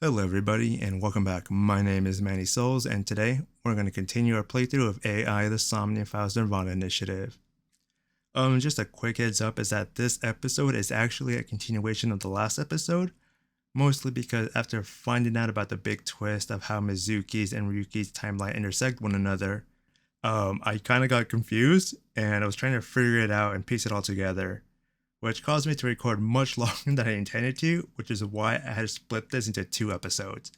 Hello everybody and welcome back. My name is Manny Souls and today we're going to continue our playthrough of AI the Somnium Files-Nirvana Initiative. Just a quick heads up is that this episode is actually a continuation of the last episode, mostly because after finding out about the big twist of how Mizuki's and Ryuki's timeline intersect one another, I kind of got confused and I was trying to figure it out and piece it all together, which caused me to record much longer than I intended to, which is why I had to split this into 2 episodes.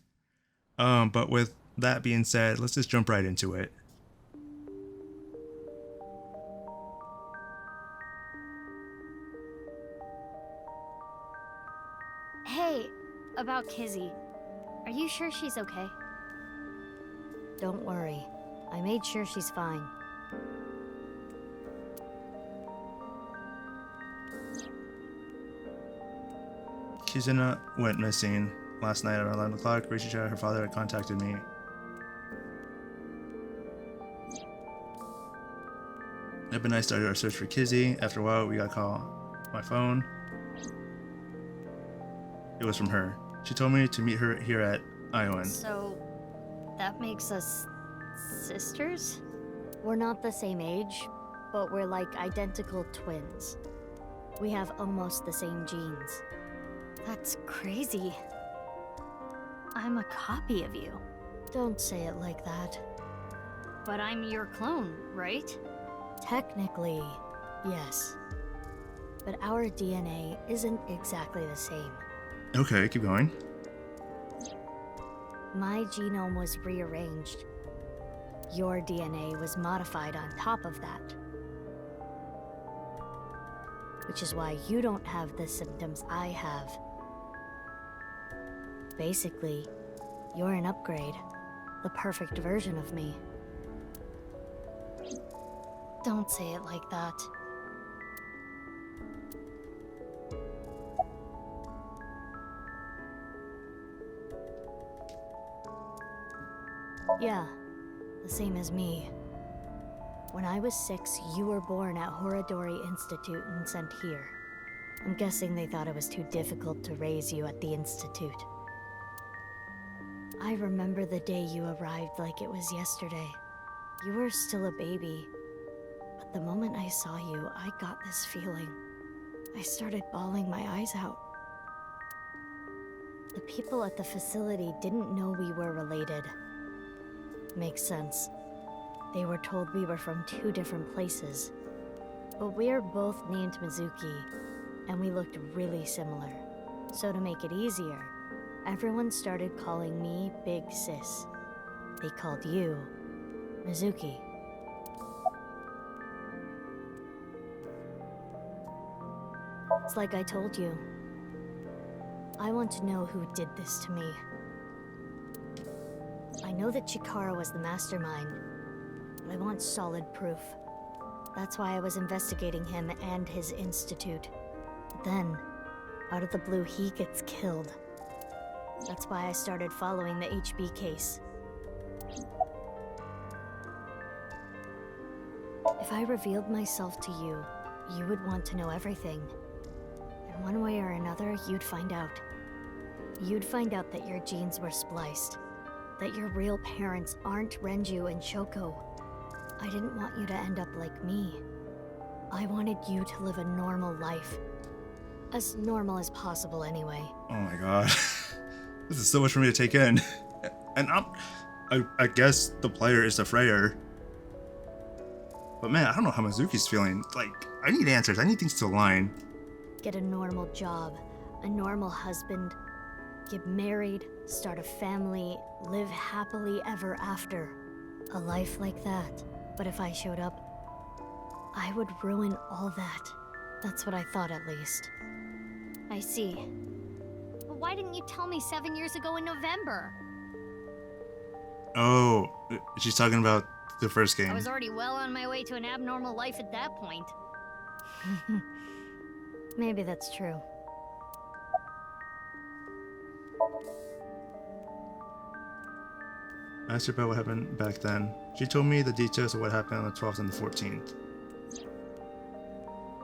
But with that being said, let's just jump right into it. Hey, about Kizzy. Are you sure she's okay? Don't worry. I made sure she's fine. Shizuna went missing last night around 11 o'clock. Rishicha, her father, had contacted me. Eb and I started our search for Kizzy. After a while, we got a call on my phone. It was from her. She told me to meet her here at Iowan. So, that makes us sisters? We're not the same age, but we're like identical twins. We have almost the same genes. That's crazy. I'm a copy of you. Don't say it like that. But I'm your clone, right? Technically, yes. But our DNA isn't exactly the same. Okay, keep going. My genome was rearranged. Your DNA was modified on top of that. Which is why you don't have the symptoms I have. Basically, you're an upgrade. The perfect version of me. Don't say it like that. Yeah, the same as me. When I was 6, you were born at Horadori Institute and sent here. I'm guessing they thought it was too difficult to raise you at the Institute. I remember the day you arrived like it was yesterday. You were still a baby. But the moment I saw you, I got this feeling. I started bawling my eyes out. The people at the facility didn't know we were related. Makes sense. They were told we were from 2 different places. But we're both named Mizuki, and we looked really similar. So to make it easier, everyone started calling me Big Sis. They called you Mizuki. It's like I told you. I want to know who did this to me. I know that Chikara was the mastermind, but I want solid proof. That's why I was investigating him and his institute. But then, out of the blue, he gets killed. That's why I started following the HB case. If I revealed myself to you, you would want to know everything. And one way or another, you'd find out. You'd find out that your genes were spliced. That your real parents aren't Renju and Shoko. I didn't want you to end up like me. I wanted you to live a normal life. As normal as possible, anyway. Oh my god. This is so much for me to take in. And I guess the player is the Freyer. But man, I don't know how Mizuki's feeling. Like, I need answers. I need things to align. Get a normal job, a normal husband, get married, start a family, live happily ever after. A life like that. But if I showed up, I would ruin all that. That's what I thought, at least. I see. But why didn't you tell me 7 years ago in November? Oh, she's talking about the first game. I was already well on my way to an abnormal life at that point. Maybe that's true. I asked her about what happened back then. She told me the details of what happened on the 12th and the 14th.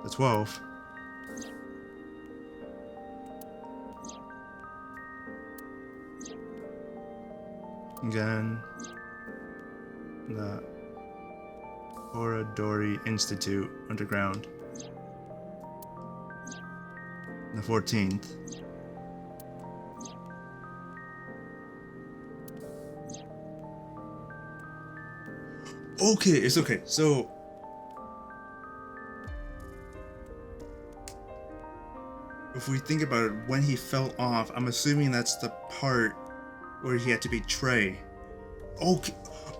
The 12th? Again, the Oradori Institute underground. The 14th. Okay, it's okay. So if we think about it, when he fell off, I'm assuming that's the part where he had to betray. Okay.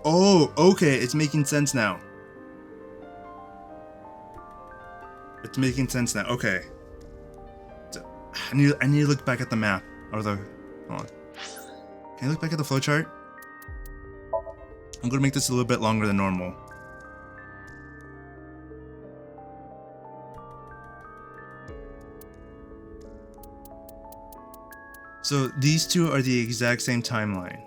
Oh, okay. It's making sense now. It's making sense now. Okay. So, I need to look back at the map. Or the... Hold on. Can you look back at the flowchart? I'm gonna make this a little bit longer than normal. So these two are the exact same timeline.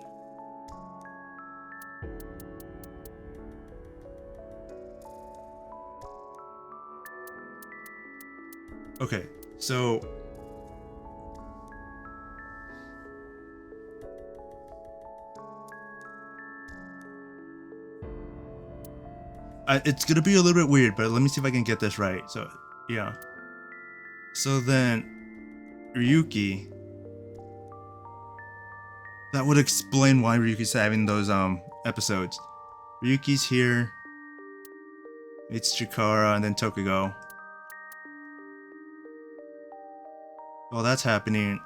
Okay, so it's gonna be a little bit weird, but let me see if I can get this right. So yeah. So then Ryuki, that would explain why Ryuki's having those episodes. Ryuki's here, it's Chikara, and then Tokugo. While that's happening,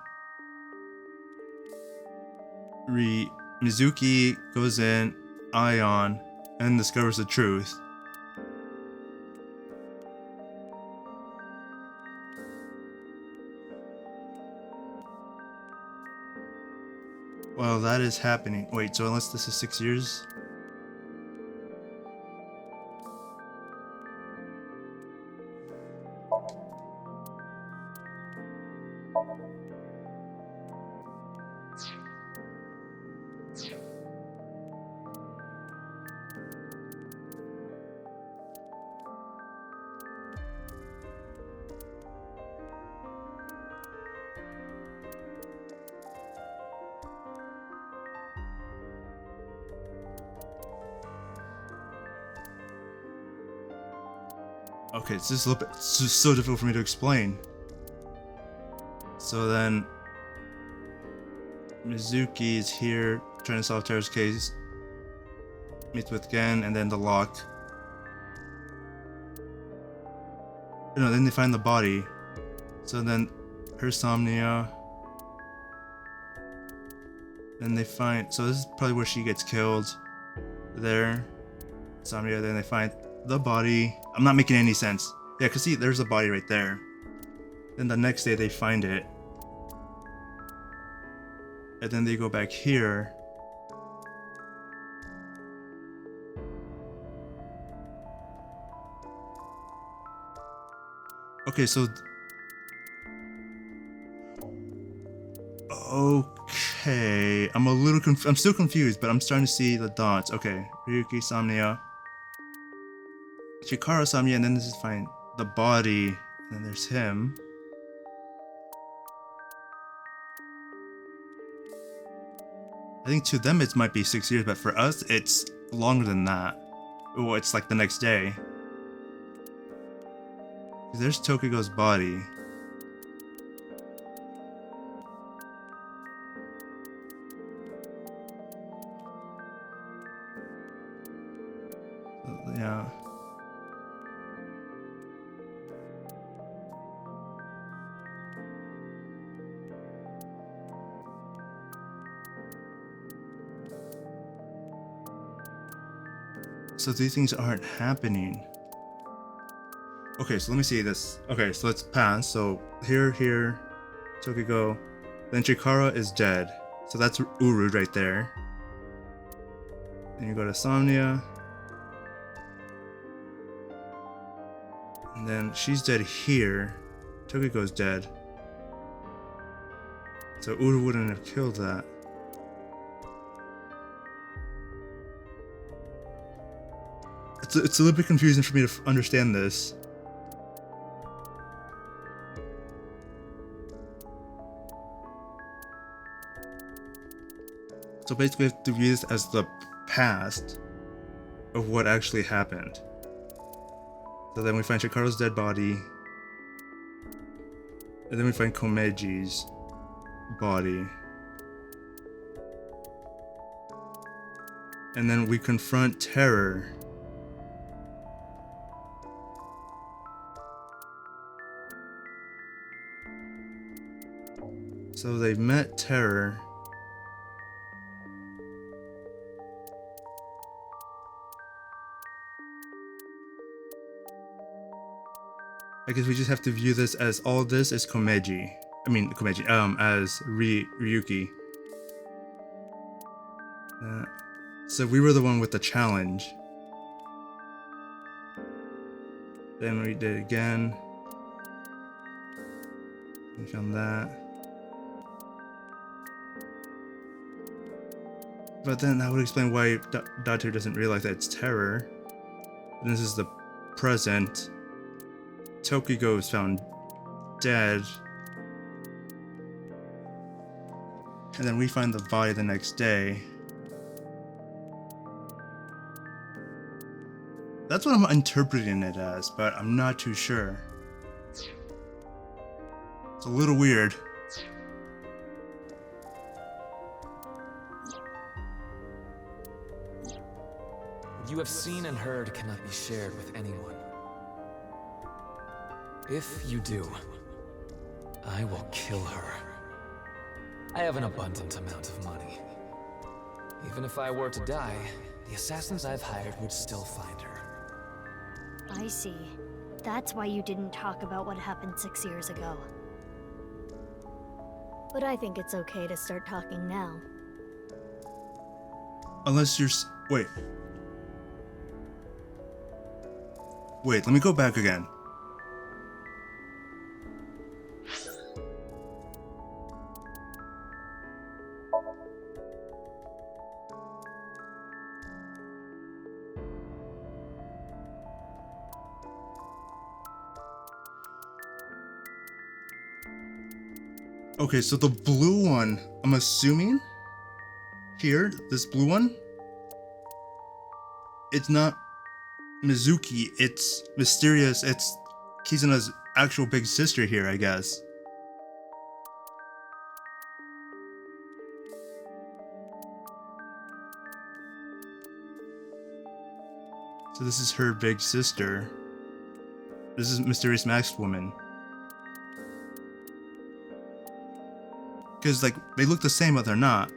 Mizuki goes in, Ion, and discovers the truth. Well, that is happening. Wait, so unless this is 6 years? Okay, it's just a little bit, it's just so difficult for me to explain. So then, Mizuki is here trying to solve Tara's case, meets with Gen, and then the lock. No, then they find the body. So then, her Somnia. Then they find, so this is probably where she gets killed. There, Somnia, then they find the body. I'm not making any sense. Yeah, cause see, there's a body right there. Then the next day they find it. And then they go back here. Okay, so... Okay, I'm a little I'm still confused, but I'm starting to see the dots. Okay, Ryuki, Somnia, Chikara, Somnia, and then this is fine. The body, and then there's him. I think to them it might be 6 years, but for us it's longer than that. Oh, it's like the next day. There's Tokugo's body. Yeah. So these things aren't happening. Okay, so let me see this. Okay, so let's pass. So here, Tokugo. Then Chikara is dead. So that's Uru right there. Then you go to Somnia. And then she's dead here. Tokugo's dead. So Uru wouldn't have killed that. It's a little bit confusing for me to understand this. So basically we have to view this as the past of what actually happened. So then we find Chikaro's dead body. And then we find Komeji's body. And then we confront Terror. So they've met Terror. I guess we just have to view this as all this is Komeji. I mean, Komeji, as Ryuki. So we were the one with the challenge. Then we did it again. We found that. But then that would explain why Datu doesn't realize that it's Terror. And this is the present. Tokigo is found dead. And then we find the body the next day. That's what I'm interpreting it as, but I'm not too sure. It's a little weird. What you have seen and heard cannot be shared with anyone. If you do, I will kill her. I have an abundant amount of money. Even if I were to die, the assassins I've hired would still find her. I see. That's why you didn't talk about what happened 6 years ago. But I think it's okay to start talking now. Unless you're... Wait. Wait, let me go back again. Okay, so the blue one, I'm assuming here, this blue one, it's not Mizuki, it's Mysterious, it's Kizuna's actual big sister here, I guess. So this is her big sister. This is Mysterious Masked Woman. Because, like, they look the same, but they're not.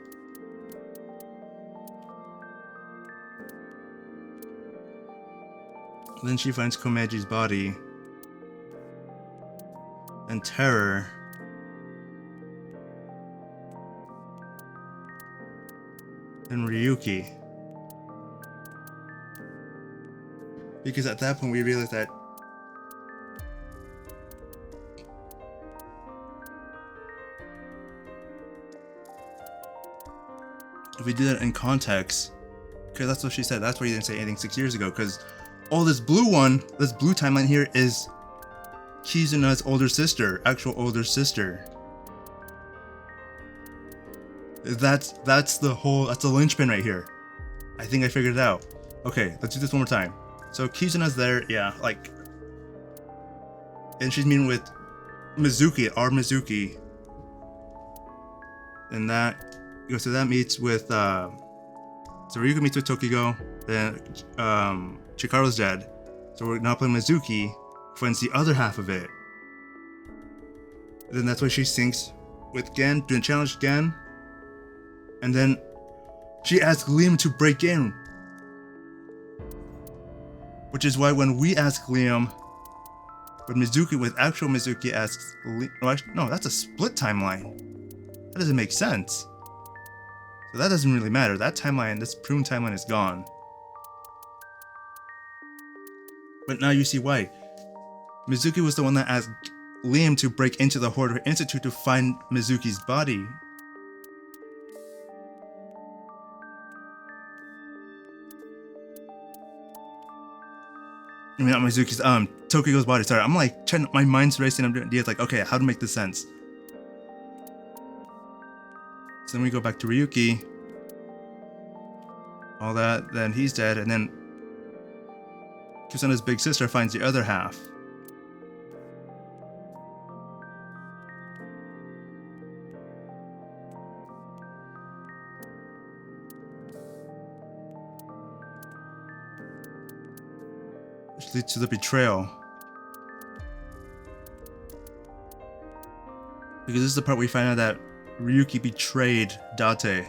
Then she finds Komeji's body. And Terror. And Ryuki. Because at that point we realized that if we do that in context, because that's what she said, that's why you didn't say anything 6 years ago, because all this blue one, this blue timeline here is Kizuna's older sister, actual older sister. That's the linchpin right here. I think I figured it out. Okay, let's do this one more time. So Kizuna's there, yeah, like, and she's meeting with Mizuki, our Mizuki. And so that meets with, so Ryuka meets with Tokigo, then Chikaro's dead. So we're now playing Mizuki, finds the other half of it. And then that's why she syncs with Gen, doing challenge Gen. And then she asks Liam to break in. Which is why when we ask Liam, but Mizuki with actual Mizuki asks Liam, no, that's a split timeline. That doesn't make sense. So that doesn't really matter. That timeline, this prune timeline is gone. But now you see why. Mizuki was the one that asked Liam to break into the Horde Institute to find Mizuki's body. I mean, not Mizuki's, Tokigo's body. Sorry, I'm like, my mind's racing. I'm doing ideas like, okay, how to make this sense. So then we go back to Ryuki. all that. Then he's dead, and then Kusuna's big sister finds the other half. Which leads to the betrayal. Because this is the part where we find out that Ryuki betrayed Date.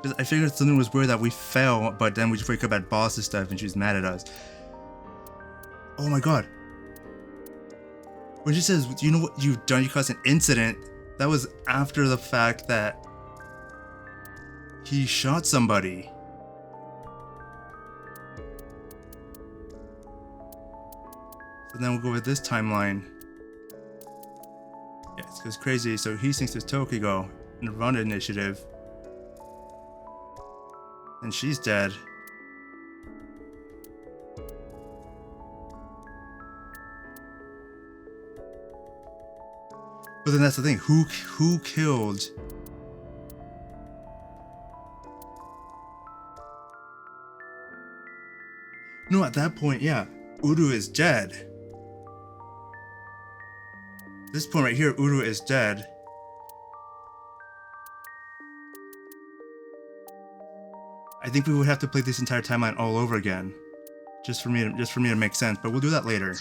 Because I figured something was weird that we fell, but then we just wake up at boss's stuff and she's mad at us. Oh my god. When she says, "Do you know what you've done? You caused an incident," that was after the fact that he shot somebody. So then we'll go with this timeline. Yeah, it's crazy. So he thinks it's Tokigo, Nirvana Initiative. And she's dead. But then that's the thing. Who killed? No, at that point, yeah, Uru is dead. This point right here, Uru is dead. I think we would have to play this entire timeline all over again, just for me to make sense. But we'll do that later.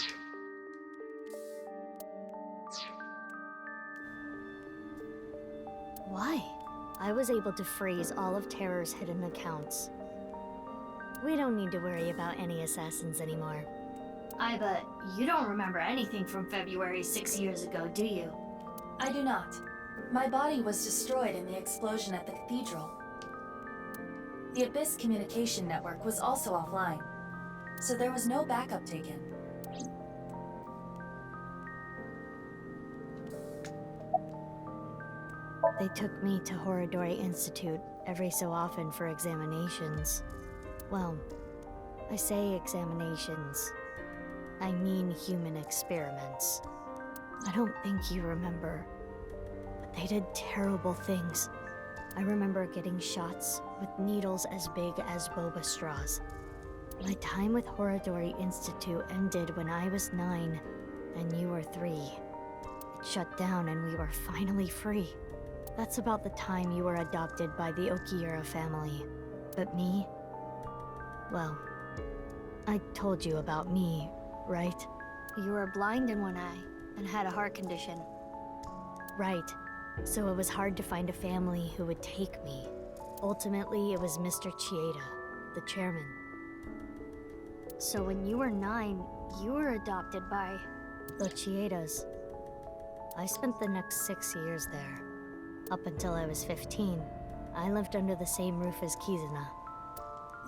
Why? I was able to freeze all of Terror's hidden accounts. We don't need to worry about any assassins anymore. I bet you don't remember anything from February 6 years ago, do you? I do not. My body was destroyed in the explosion at the cathedral. The Abyss communication network was also offline, so there was no backup taken. They took me to Horodori Institute every so often for examinations. Well, I say examinations. I mean human experiments. I don't think you remember, but they did terrible things. I remember getting shots with needles as big as boba straws. My time with Horodori Institute ended when I was 9 and you were 3. It shut down and we were finally free. That's about the time you were adopted by the Okiura family. But me? Well, I told you about me, right? You were blind in one eye and had a heart condition. Right. So it was hard to find a family who would take me. Ultimately, it was Mr. Chieda, the chairman. So when you were 9, you were adopted by... The Chiedas. I spent the next 6 years there. Up until I was 15, I lived under the same roof as Kizuna.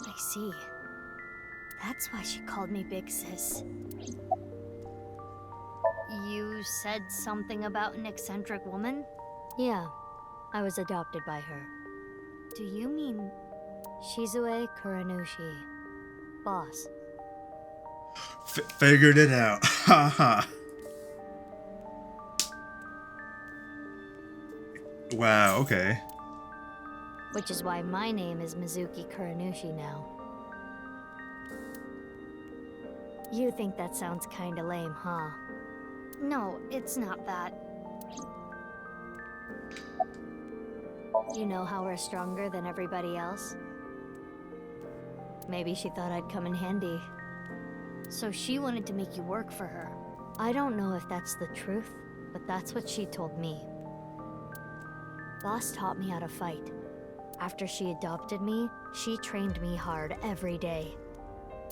I see. That's why she called me Big Sis. You said something about an eccentric woman? Yeah, I was adopted by her. Do you mean... Shizue Kuranushi. Boss. Figured it out. Haha. Wow, okay. Which is why my name is Mizuki Kuranushi now. You think that sounds kinda lame, huh? No, it's not that. You know how we're stronger than everybody else? Maybe she thought I'd come in handy. So she wanted to make you work for her. I don't know if that's the truth, but that's what she told me. Boss taught me how to fight. After she adopted me, she trained me hard every day.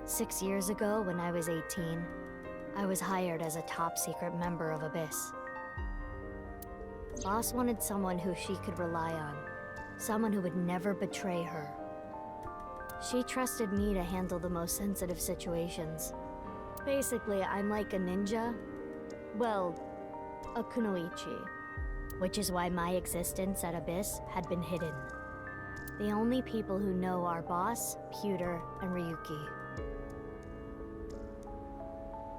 6 years ago, when I was 18, I was hired as a top-secret member of Abyss. Boss wanted someone who she could rely on. Someone who would never betray her. She trusted me to handle the most sensitive situations. Basically, I'm like a ninja. Well, a kunoichi. Which is why my existence at Abyss had been hidden. The only people who know are Boss, Pewter, and Ryuki.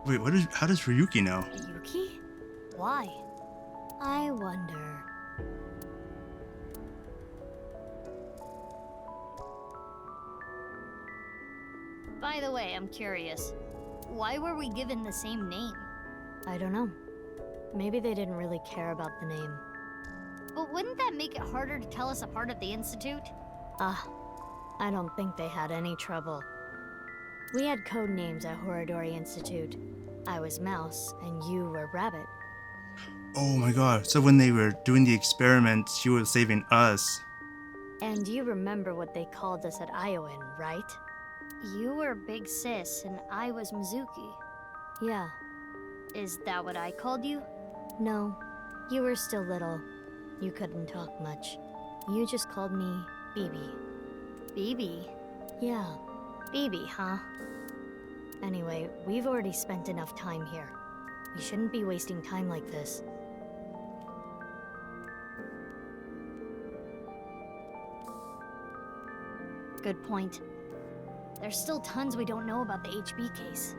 Wait, how does Ryuki know? Ryuki? Why? I wonder. By the way, I'm curious. Why were we given the same name? I don't know. Maybe they didn't really care about the name. But wouldn't that make it harder to tell us apart at the Institute? I don't think they had any trouble. We had code names at Horadori Institute. I was Mouse, and you were Rabbit. Oh my god, so when they were doing the experiments, she was saving us. And you remember what they called us at Iowan, right? You were Big Sis, and I was Mizuki. Yeah. Is that what I called you? No, you were still little. You couldn't talk much. You just called me Bibi. Bibi? Yeah. Bibi, huh? Anyway, we've already spent enough time here. We shouldn't be wasting time like this. Good point. There's still tons we don't know about the HB case.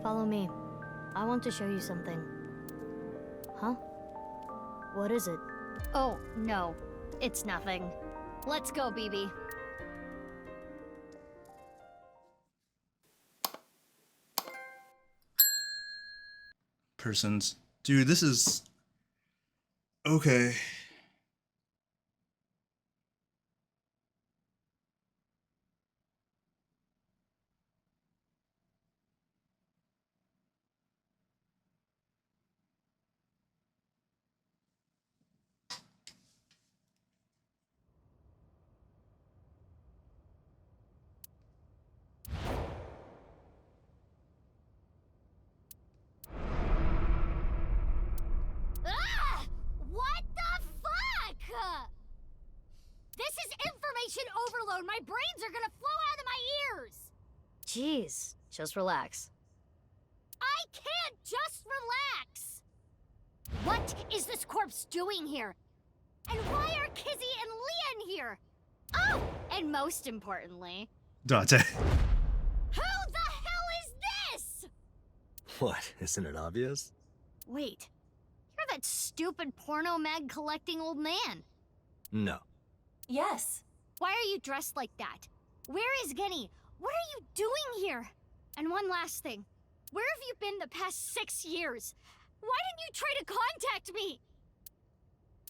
Follow me. I want to show you something. Huh? What is it? Oh, no. It's nothing. Let's go, Bibi. Persons. Dude, this is... Okay. Ah! What the fuck? This is information overload. My brains are gonna flow out of my ears. Jeez, just relax. I can't just relax. What is this corpse doing here? And why are Kizzy and Leon here? Oh, and most importantly, Dante. who the hell is this? What, isn't it obvious? Wait, you're that stupid porno mag collecting old man. No. Yes. Why are you dressed like that? Where is Genny? What are you doing here? And one last thing. Where have you been the past 6 years? Why didn't you try to contact me?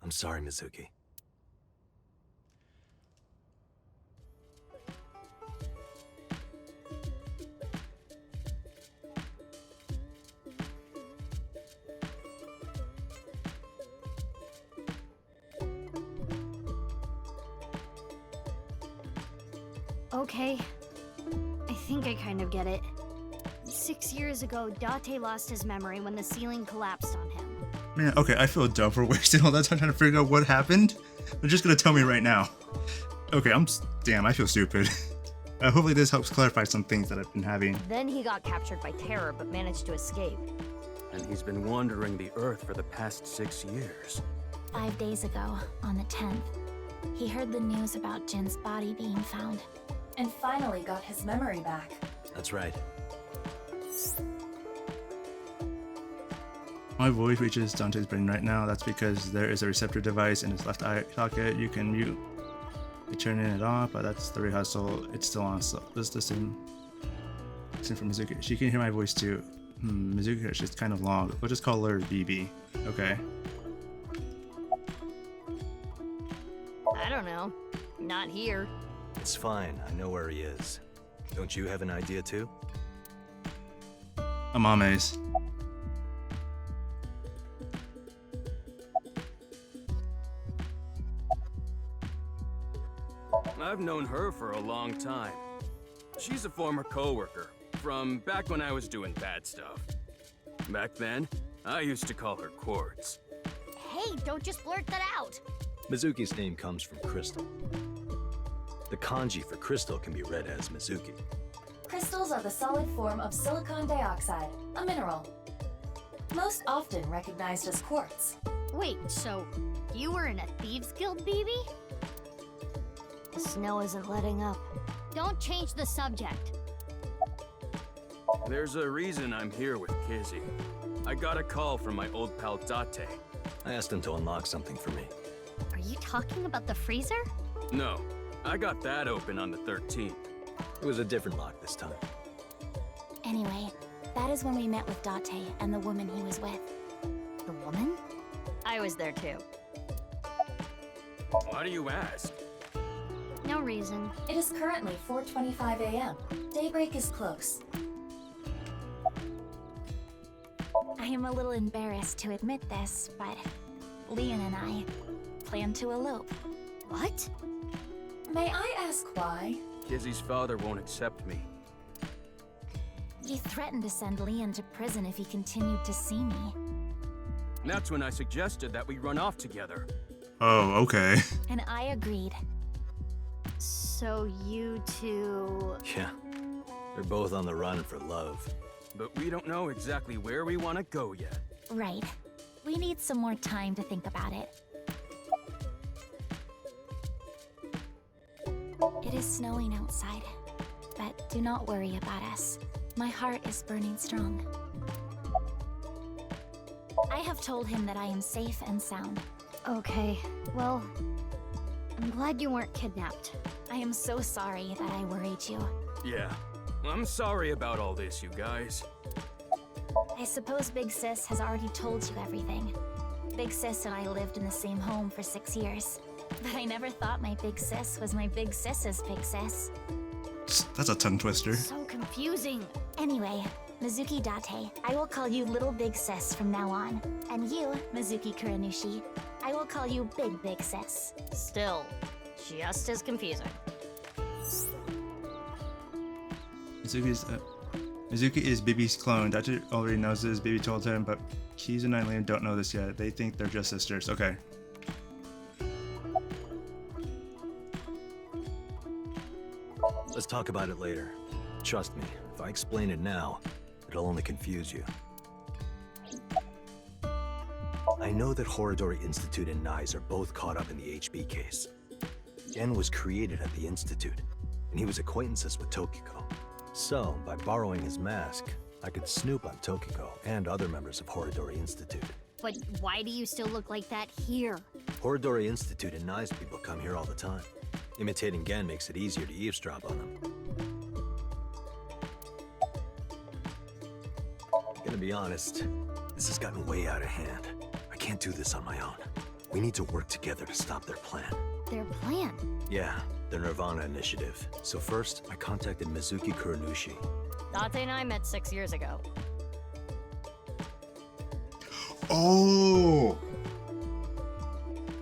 I'm sorry, Mizuki. Okay. I think I kind of get it. 6 years ago, Date lost his memory when the ceiling collapsed on him. Man, okay, I feel dumb for wasting all that time trying to figure out what happened. They're just gonna tell me right now. Okay, damn, I feel stupid. Hopefully this helps clarify some things that I've been having. Then he got captured by terror but managed to escape. And he's been wandering the Earth for the past 6 years. 5 days ago, on the 10th, he heard the news about Jin's body being found. And finally got his memory back. That's right. My voice reaches Dante's brain right now. That's because there is a receptor device in his left eye socket. You can mute. You turn it off, but that's the rehearsal. It's still on, so this is the same from Mizuki. She can hear my voice too. Mizuki, she's kind of long. We'll just call her Bibi. Okay. I don't know. Not here. It's fine. I know where he is. Don't you have an idea too? Amame's. I've known her for a long time. She's a former coworker from back when I was doing bad stuff. Back then, I used to call her Quartz. Hey, don't just blurt that out. Mizuki's name comes from crystal. The kanji for crystal can be read as Mizuki. Crystals are the solid form of silicon dioxide, a mineral. Most often recognized as quartz. Wait, so you were in a thieves guild, Bibi? The snow isn't letting up. Don't change the subject. There's a reason I'm here with Kizzy. I got a call from my old pal Date. I asked him to unlock something for me. Are you talking about the freezer? No, I got that open on the 13th. It was a different lock this time. Anyway, that is when we met with Date and the woman he was with. The woman? I was there too. Why do you ask? No reason. It is currently 4:25 a.m. Daybreak is close. I am a little embarrassed to admit this, but Leon and I plan to elope. What? May I ask why? Kizzy's father won't accept me. He threatened to send Leon to prison if he continued to see me. That's when I suggested that we run off together. Oh, okay. And I agreed. So you two... Yeah. They're both on the run for love. But we don't know exactly where we want to go yet. Right. We need some more time to think about it. It is snowing outside, but do not worry about us. My heart is burning strong. I have told him that I am safe and sound. Okay, well, I'm glad you weren't kidnapped. I am so sorry that I worried you. Yeah, I'm sorry about all this, you guys. I suppose Big Sis has already told you everything. Big Sis and I lived in the same home for 6 years. But I never thought my Big Sis was my Big Sis's Big Sis. That's a tongue twister. So confusing. Anyway, Mizuki Date, I will call you Little Big Sis from now on. And you, Mizuki Kuranushi, I will call you Big Sis. Still, just as confusing. Mizuki is Bibi's clone. Date already knows this. Bibi told him, but Keys and Eileen don't know this yet. They think they're just sisters. Okay. Let's talk about it later. Trust me, if I explain it now, it'll only confuse you. I know that Horodori Institute and Nyes are both caught up in the HB case. Gen was created at the Institute, and he was acquaintances with Tokiko. So, by borrowing his mask, I could snoop on Tokiko and other members of Horodori Institute. But why do you still look like that here? Horodori Institute and Nyes people come here all the time. Imitating Gen makes it easier to eavesdrop on them. Gonna be honest, this has gotten way out of hand. I can't do this on my own. We need to work together to stop their plan. Their plan? Yeah, the Nirvana Initiative. So first, I contacted Mizuki Kuranushi. Date and I met 6 years ago. Oh!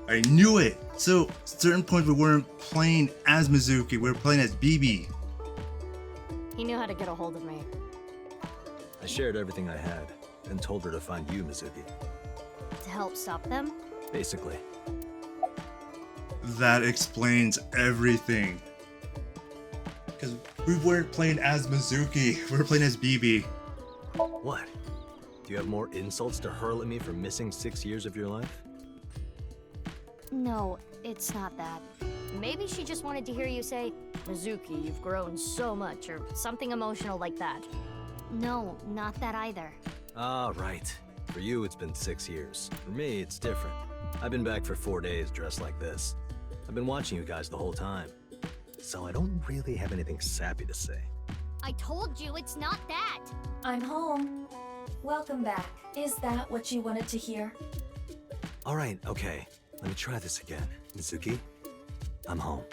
I knew it! So, at certain points we weren't playing as Mizuki, we were playing as Bibi. He knew how to get a hold of me. I shared everything I had, and told her to find you, Mizuki. To help stop them? Basically. That explains everything. Because we weren't playing as Mizuki, we were playing as Bibi. What? Do you have more insults to hurl at me for missing 6 years of your life? No, it's not that. Maybe she just wanted to hear you say, Mizuki, you've grown so much, or something emotional like that. No, not that either. Ah, right. For you, it's been 6 years. For me, it's different. I've been back for 4 days dressed like this. I've been watching you guys the whole time. So I don't really have anything sappy to say. I told you it's not that! I'm home. Welcome back. Is that what you wanted to hear? All right, okay. Let me try this again. Mizuki, I'm home.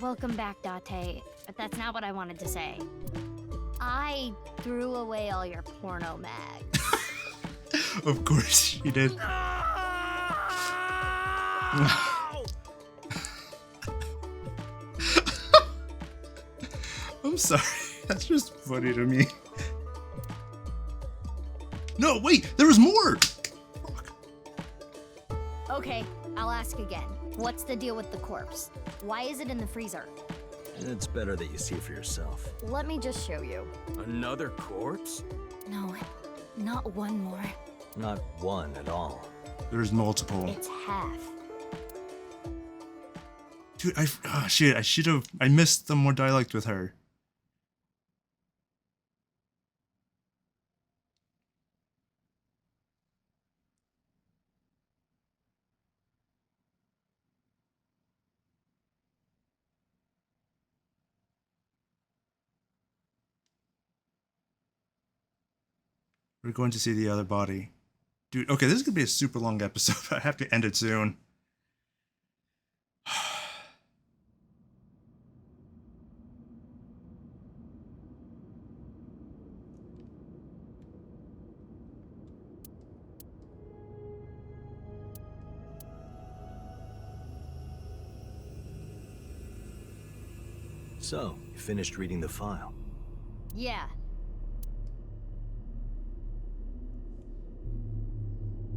Welcome back, Date. But that's not what I wanted to say. I threw away all your porno mags. Of course you did. I'm sorry. That's just funny to me. No, wait! There was more! Okay, I'll ask again. What's the deal with the corpse? Why is it in the freezer? It's better that you see for yourself. Let me just show you. Another corpse? No, not one more. Not one at all. There's multiple. It's half. Dude, I missed some more dialect with her. We're going to see the other body. Dude, okay, this is going to be a super long episode. I have to end it soon. So, you finished reading the file? Yeah.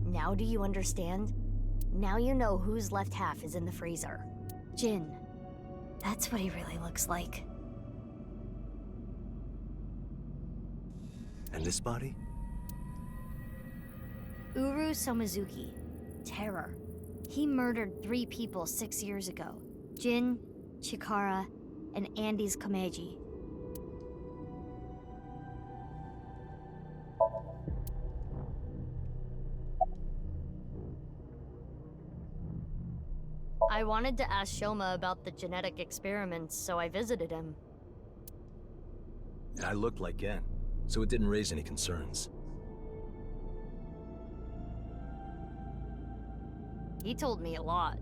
Now do you understand? Now you know whose left half is in the freezer. Jin. That's what he really looks like. And this body? Uru Somizuki. Terror. He murdered 3 people 6 years ago. Jin, Chikara, and Andy's Kameji. I wanted to ask Shoma about the genetic experiments, so I visited him. I looked like Gen, so it didn't raise any concerns. He told me a lot.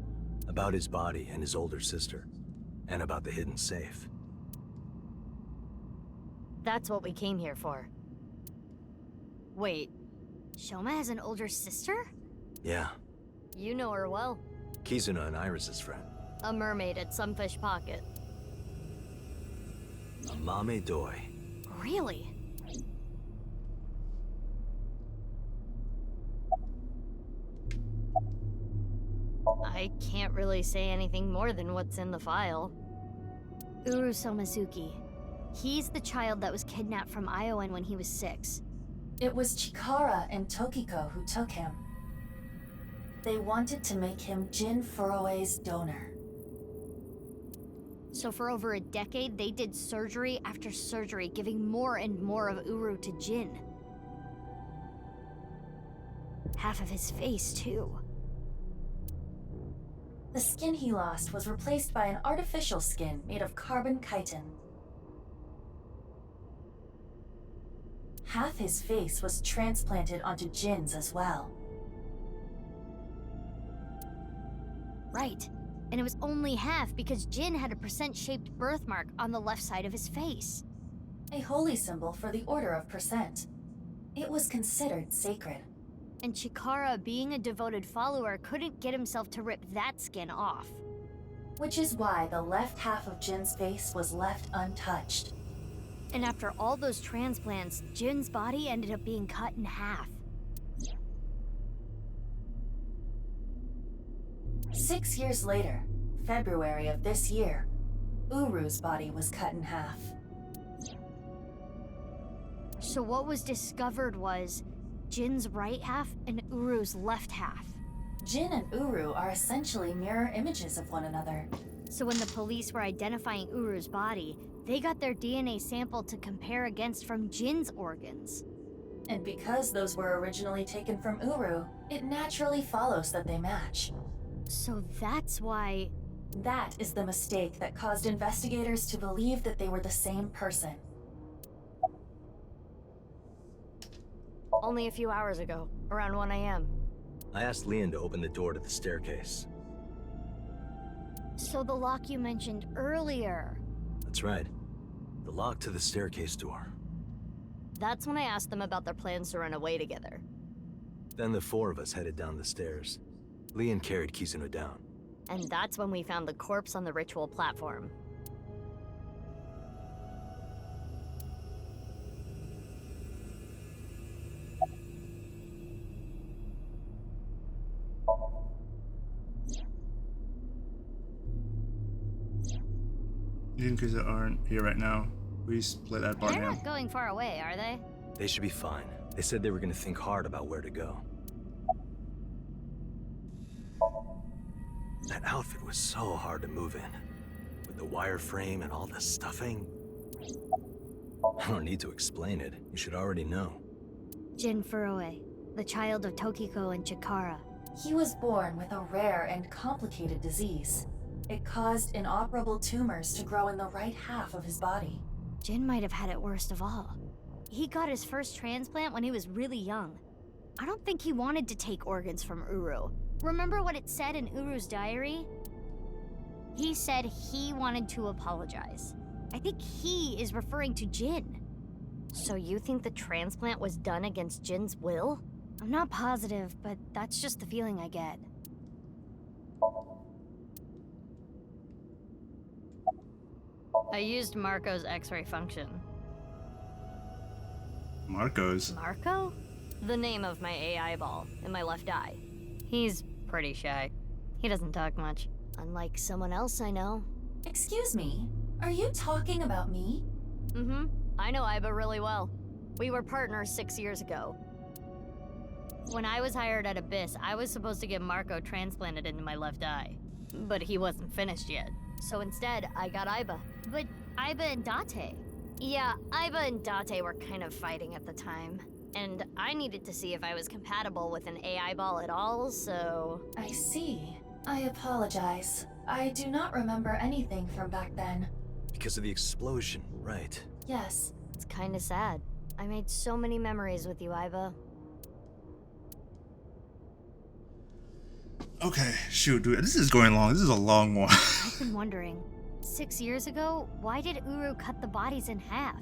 About his body and his older sister. And about the hidden safe. That's what we came here for. Wait, Shoma has an older sister? Yeah. You know her well. Kizuna and Iris's friend. A mermaid at Sunfish Pocket. A Mame Doi. Really? I can't really say anything more than what's in the file. Uru Somizuki. He's the child that was kidnapped from Iowan when he was 6. It was Chikara and Tokiko who took him. They wanted to make him Jin Furue's donor. So for over a decade, they did surgery after surgery, giving more and more of Uru to Jin. Half of his face, too. The skin he lost was replaced by an artificial skin made of carbon chitin. Half his face was transplanted onto Jin's as well. Right. And it was only half because Jin had a percent-shaped birthmark on the left side of his face. A holy symbol for the Order of Percent. It was considered sacred. And Chikara, being a devoted follower, couldn't get himself to rip that skin off. Which is why the left half of Jin's face was left untouched. And after all those transplants, Jin's body ended up being cut in half. 6 years later, February of this year, Uru's body was cut in half. So what was discovered was Jin's right half and Uru's left half. Jin and Uru are essentially mirror images of one another. So when the police were identifying Uru's body, they got their DNA sample to compare against from Jin's organs. And because those were originally taken from Uru, it naturally follows that they match. So that's why... That is the mistake that caused investigators to believe that they were the same person. Only a few hours ago, around 1 a.m. I asked Leon to open the door to the staircase. So the lock you mentioned earlier. That's right. The lock to the staircase door. That's when I asked them about their plans to run away together. Then the 4 of us headed down the stairs. Leon carried Kizuna down. And that's when we found the corpse on the ritual platform. You and Kizuna aren't here right now. We split that bar They're now. not going far away, are they? They should be fine. They said they were going to think hard about where to go. That outfit was so hard to move in. With the wireframe and all the stuffing. I don't need to explain it. You should already know. Jin Furue, the child of Tokiko and Chikara. He was born with a rare and complicated disease. It caused inoperable tumors to grow in the right half of his body. Jin might have had it worst of all. He got his first transplant when he was really young. I don't think he wanted to take organs from Uru. Remember what it said in Uru's diary? He said he wanted to apologize. I think he is referring to Jin. So you think the transplant was done against Jin's will? I'm not positive, but that's just the feeling I get. I used Marco's X-ray function. Marco's? Marco? The name of my AI ball in my left eye. He's pretty shy. He doesn't talk much. Unlike someone else I know. Excuse me, are you talking about me? Mm-hmm. I know Iba really well. We were partners 6 years ago. When I was hired at Abyss, I was supposed to get Marco transplanted into my left eye. But he wasn't finished yet. So instead, I got Iba. But Iba and Date? Yeah, Iba and Date were kind of fighting at the time. And I needed to see if I was compatible with an AI ball at all, so... I see. I apologize. I do not remember anything from back then. Because of the explosion, right? Yes. It's kinda sad. I made so many memories with you, Iba. Okay, shoot, dude, this is going long. This is a long one. I've been wondering, 6 years ago, why did Uru cut the bodies in half?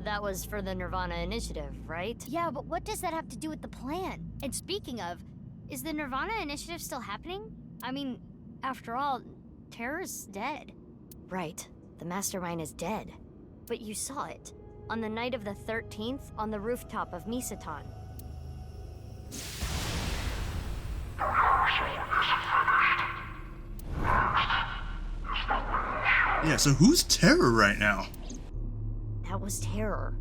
That was for the Nirvana Initiative, right? Yeah, but what does that have to do with the plan? And speaking of, is the Nirvana Initiative still happening? I mean, after all, Terror's dead. Right, the mastermind is dead. But you saw it, on the night of the 13th, on the rooftop of Misatan. Yeah, so who's Terror right now? That was Terror.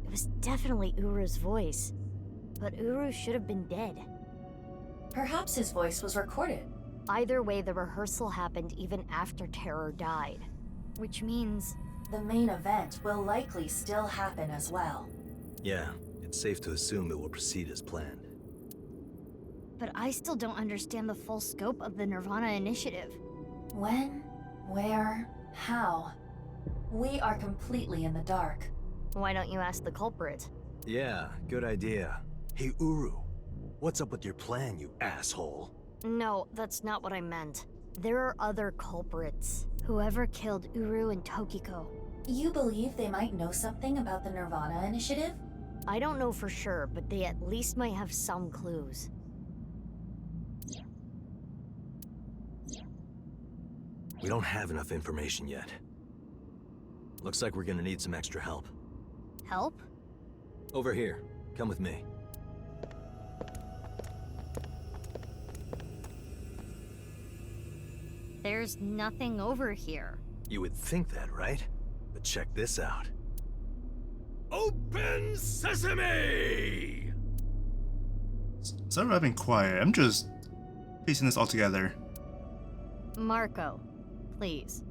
It was definitely Uru's voice. But Uru should have been dead. Perhaps his voice was recorded. Either way, the rehearsal happened even after Terror died. Which means... the main event will likely still happen as well. Yeah, it's safe to assume it will proceed as planned. But I still don't understand the full scope of the Nirvana Initiative. When? Where? How? We are completely in the dark. Why don't you ask the culprit? Yeah, good idea. Hey, Uru, what's up with your plan, you asshole? No, that's not what I meant. There are other culprits. Whoever killed Uru and Tokiko. You believe they might know something about the Nirvana Initiative? I don't know for sure, but they at least might have some clues. We don't have enough information yet. Looks like we're gonna need some extra help. Help? Over here. Come with me. There's nothing over here. You would think that, right? But check this out. Open sesame! Sorry I've been quiet. I'm just piecing this all together. Marco, please.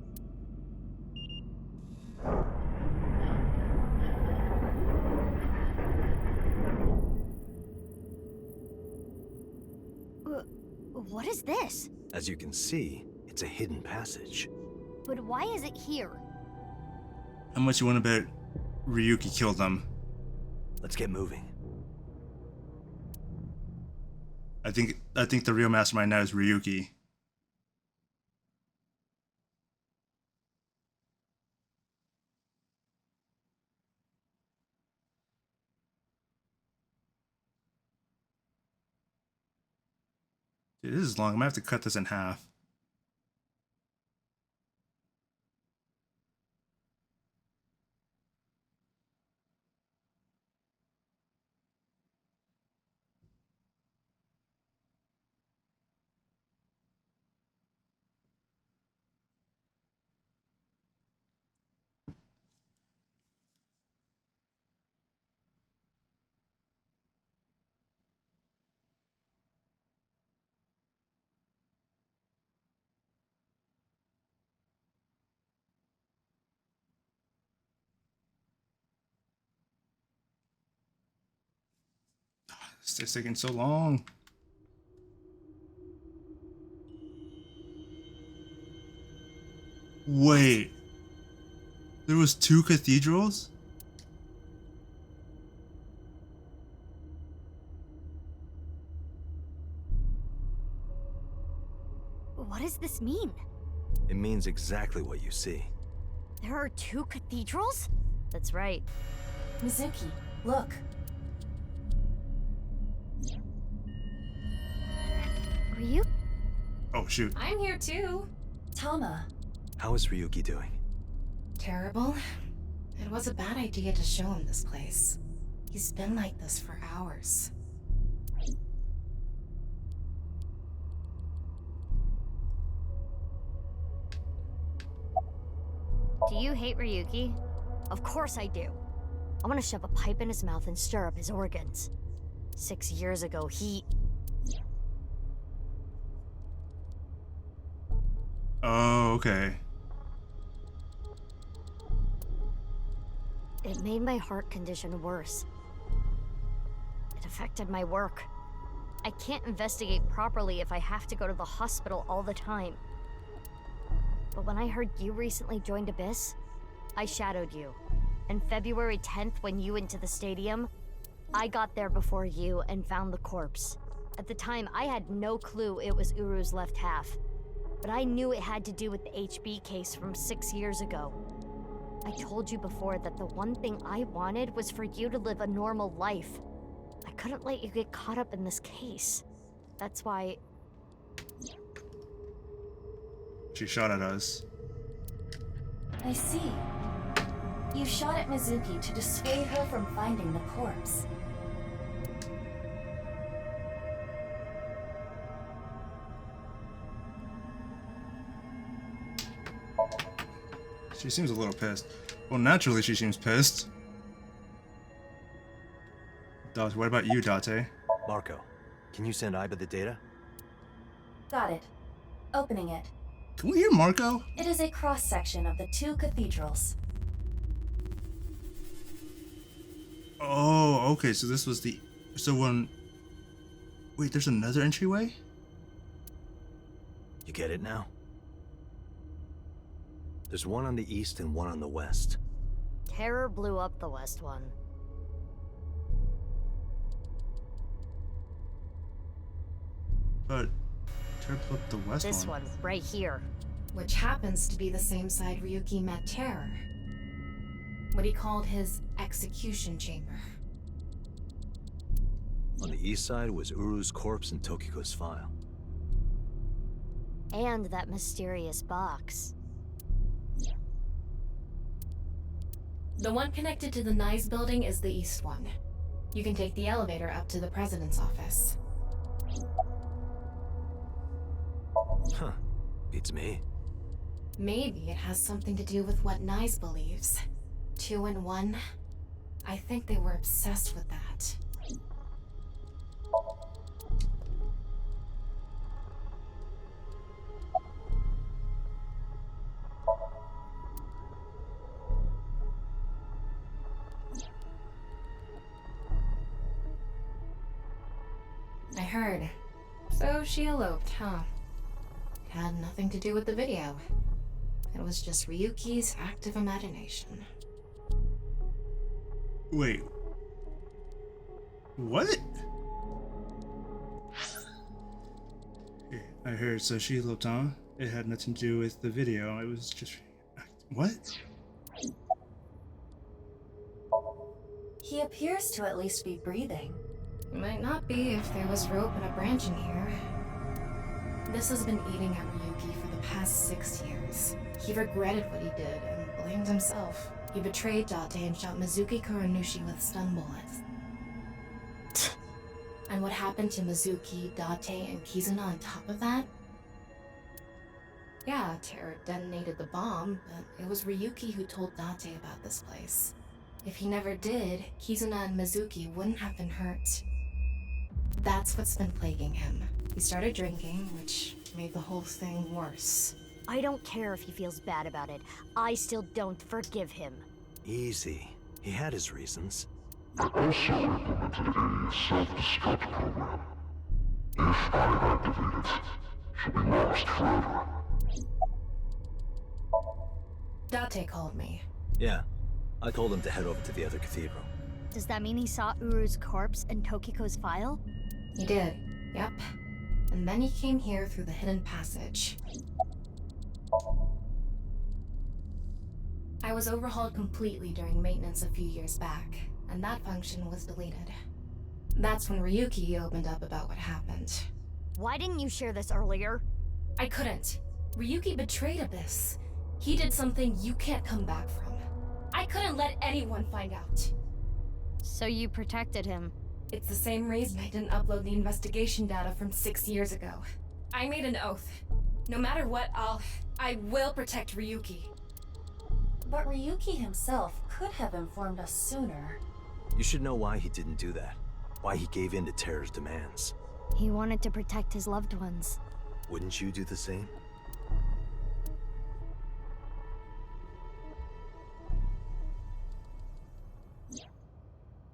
What is this? As you can see, it's a hidden passage. But why is it here? How much you want to bet Ryuki killed them? Let's get moving. I think the real mastermind now is Ryuki. Dude, this is long. I'm gonna have to cut this in half. It's taking so long. Wait. There was 2 cathedrals? does this mean? It means exactly what you see. There are 2 cathedrals? That's right. Mizuki, look. Ryu? Oh, shoot. I'm here too. Tama, How is Ryuki doing? Terrible. It was a bad idea to show him this place. He's been like this for hours. Do you hate Ryuki? Of course I do. I want to shove a pipe in his mouth and stir up his organs. 6 years ago, he... Oh, okay. It made my heart condition worse. It affected my work. I can't investigate properly if I have to go to the hospital all the time. But when I heard you recently joined Abyss, I shadowed you. And February 10th, when you went to the stadium, I got there before you and found the corpse. At the time, I had no clue it was Uru's left half. But I knew it had to do with the HB case from 6 years ago. I told you before that the one thing I wanted was for you to live a normal life. I couldn't let you get caught up in this case. That's why... She shot at us. I see. You shot at Mizuki to dissuade her from finding the corpse. She seems a little pissed. Well, naturally she seems pissed. Date, what about you, Date? Marco, can you send Iba the data? Got it. Opening it. Can we hear Marco? It is a cross-section of the 2 cathedrals. Oh, okay, so this was the... So when... Wait, there's another entryway? You get it now? There's one on the east and one on the west. Terror blew up the west one. But... Terror blew up the west This one, right here. Which happens to be the same side Ryuki met Terror. What he called his execution chamber. On the east side was Uru's corpse and Tokiko's file. And that mysterious box. The one connected to the Nyes building is the east one. You can take the elevator up to the president's office. Huh. Beats me. Maybe it has something to do with what Nyes believes. 2 in 1. I think they were obsessed with that. I heard. So she eloped, huh? It had nothing to do with the video. It was just Ryuki's active imagination. Wait. What? Yeah, I heard, so she eloped, huh? It had nothing to do with the video, it was just... What? He appears to at least be breathing. It might not be if there was rope and a branch in here. This has been eating at Ryuki for the past 6 years. He regretted what he did and blamed himself. He betrayed Date and shot Mizuki Kuranushi with stun bullets. And what happened to Mizuki, Date, and Kizuna on top of that? Yeah, Terror detonated the bomb, but it was Ryuki who told Date about this place. If he never did, Kizuna and Mizuki wouldn't have been hurt. That's what's been plaguing him. He started drinking, which made the whole thing worse. I don't care if he feels bad about it. I still don't forgive him. Easy. He had his reasons. I also implemented a self-destruct program. If I activate it, she'll be lost forever. Date called me. Yeah. I told him to head over to the other cathedral. Does that mean he saw Uru's corpse and Tokiko's file? He did, yep. and then he came here through the hidden passage. I was overhauled completely during maintenance a few years back, and that function was deleted. That's when Ryuki opened up about what happened. Why didn't you share this earlier? I couldn't. Ryuki betrayed Abyss. He did something you can't come back from. I couldn't let anyone find out. So you protected him. It's the same reason I didn't upload the investigation data from 6 years ago. I made an oath. No matter what, I will protect Ryuki. But Ryuki himself could have informed us sooner. You should know why he didn't do that. Why he gave in to Terra's demands. He wanted to protect his loved ones. Wouldn't you do the same?